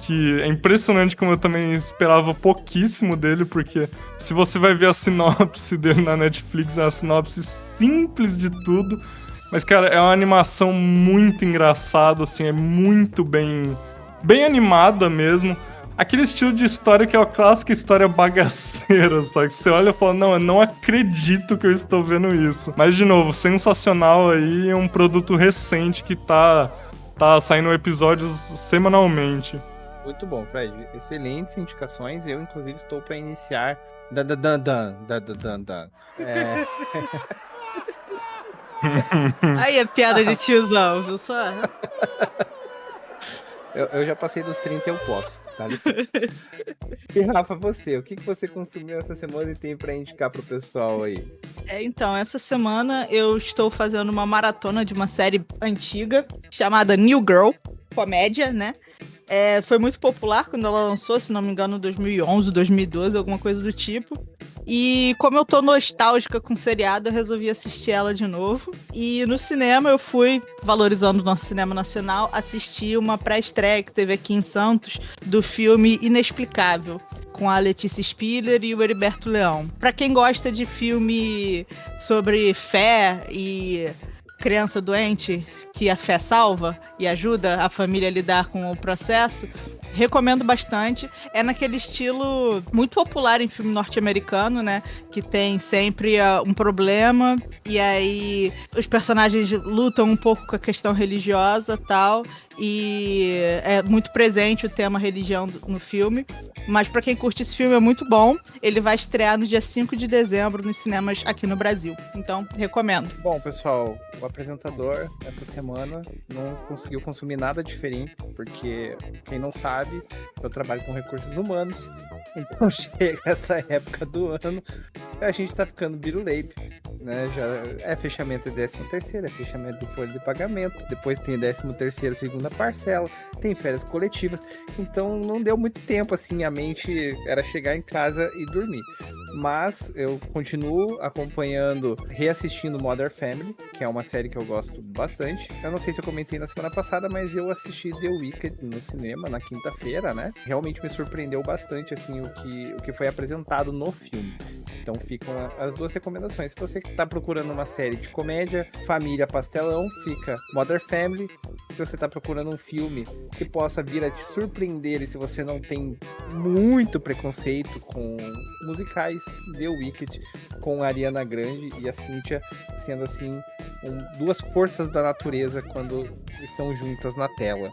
que é impressionante como eu também esperava pouquíssimo dele, porque se você vai ver a sinopse dele na Netflix, é uma sinopse simples de tudo. Mas, cara, é uma animação muito engraçada, assim, é muito bem animada mesmo. Aquele estilo de história que é a clássica história bagaceira, sabe? Que você olha e fala, não, eu não acredito que eu estou vendo isso. Mas, de novo, sensacional aí, é um produto recente que tá saindo episódios semanalmente. Muito bom, Fred. Excelentes indicações. Eu, inclusive, estou para iniciar... Aí é piada de tiozão, viu só? Eu já passei dos 30 e eu posso, dá licença. E Rafa, você, o que você consumiu essa semana e tem pra indicar pro pessoal aí? Então, essa semana eu estou fazendo uma maratona de uma série antiga chamada New Girl, comédia, né? Foi muito popular quando ela lançou, se não me engano, em 2011, 2012, alguma coisa do tipo. E como eu tô nostálgica com o seriado, eu resolvi assistir ela de novo. E no cinema eu fui, valorizando o nosso cinema nacional, assistir uma pré-estreia que teve aqui em Santos do filme Inexplicável, com a Letícia Spiller e o Heriberto Leão. Pra quem gosta de filme sobre fé e criança doente, que a fé salva e ajuda a família a lidar com o processo, recomendo bastante. É naquele estilo muito popular em filme norte-americano, né? Que tem sempre um problema e aí os personagens lutam um pouco com a questão religiosa e tal. E é muito presente o tema religião no filme. Mas pra quem curte esse filme é muito bom. Ele vai estrear no dia 5 de dezembro nos cinemas aqui no Brasil. Então, recomendo. Bom, pessoal, o apresentador essa semana não conseguiu consumir nada diferente, porque quem não sabe, eu trabalho com recursos humanos. Então chega essa época do ano, a gente tá ficando biruleibe, né? Já é fechamento de 13º, é fechamento de folha de pagamento, depois tem 13º, segunda segunda parcela, tem férias coletivas, então não deu muito tempo, assim, a mente era chegar em casa e dormir. Mas eu continuo acompanhando, reassistindo Modern Family, que é uma série que eu gosto bastante. Eu não sei se eu comentei na semana passada, mas eu assisti The Wicked no cinema na quinta-feira, né? Realmente me surpreendeu bastante, assim, o que foi apresentado no filme. Então ficam as duas recomendações. Se você tá procurando uma série de comédia, família, pastelão, fica Modern Family. Se você tá procurando um filme que possa vir a te surpreender e se você não tem muito preconceito com musicais, The Wicked, com a Ariana Grande e a Cynthia, sendo assim duas forças da natureza quando estão juntas na tela.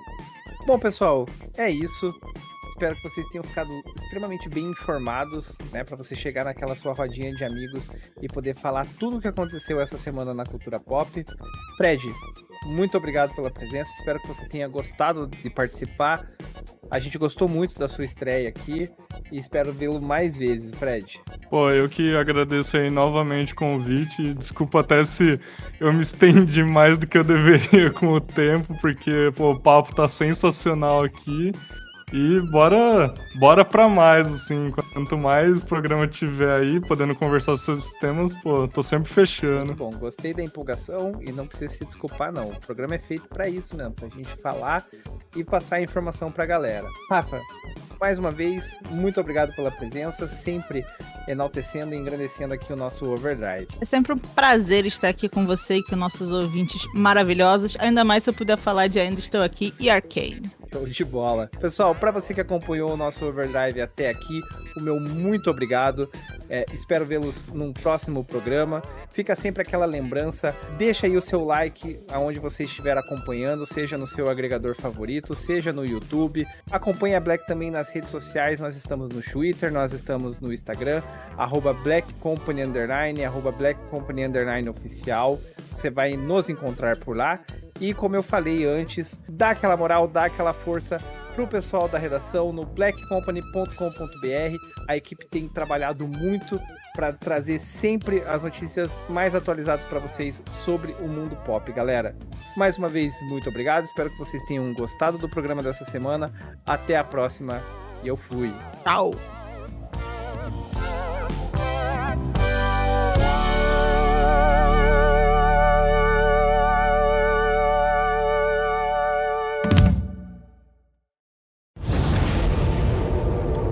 Bom, pessoal, é isso. Espero que vocês tenham ficado extremamente bem informados, né, para você chegar naquela sua rodinha de amigos e poder falar tudo o que aconteceu essa semana na cultura pop. Fred, muito obrigado pela presença, espero que você tenha gostado de participar. A gente gostou muito da sua estreia aqui e espero vê-lo mais vezes, Fred. Pô, eu que agradeço aí novamente o convite. Desculpa até se eu me estendi mais do que eu deveria com o tempo, porque pô, o papo tá sensacional aqui. E bora pra mais, assim, quanto mais programa tiver aí, podendo conversar sobre os temas, pô, tô sempre fechando. Muito bom, gostei da empolgação e não precisa se desculpar não, o programa é feito pra isso mesmo, pra gente falar e passar a informação pra galera. Rafa, mais uma vez, muito obrigado pela presença, sempre enaltecendo e engrandecendo aqui o nosso Overdrive. É sempre um prazer estar aqui com você e com nossos ouvintes maravilhosos, ainda mais se eu puder falar de Ainda Estou Aqui e Arcane. Show de bola. Pessoal, para você que acompanhou o nosso Overdrive até aqui, o meu muito obrigado. Espero vê-los num próximo programa. Fica sempre aquela lembrança, deixa aí o seu like aonde você estiver acompanhando, seja no seu agregador favorito, seja no YouTube. Acompanhe a Black também nas redes sociais, nós estamos no Twitter, nós estamos no Instagram, @BlackCompany_, @BlackCompany_ oficial. Você vai nos encontrar por lá. E como eu falei antes, dá aquela moral, dá aquela força pro pessoal da redação no blackcompany.com.br. A equipe tem trabalhado muito para trazer sempre as notícias mais atualizadas para vocês sobre o mundo pop, galera. Mais uma vez, muito obrigado. Espero que vocês tenham gostado do programa dessa semana. Até a próxima e eu fui. Tchau!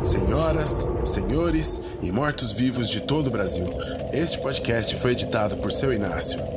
Senhoras, senhores e mortos-vivos de todo o Brasil, este podcast foi editado por Seu Inácio.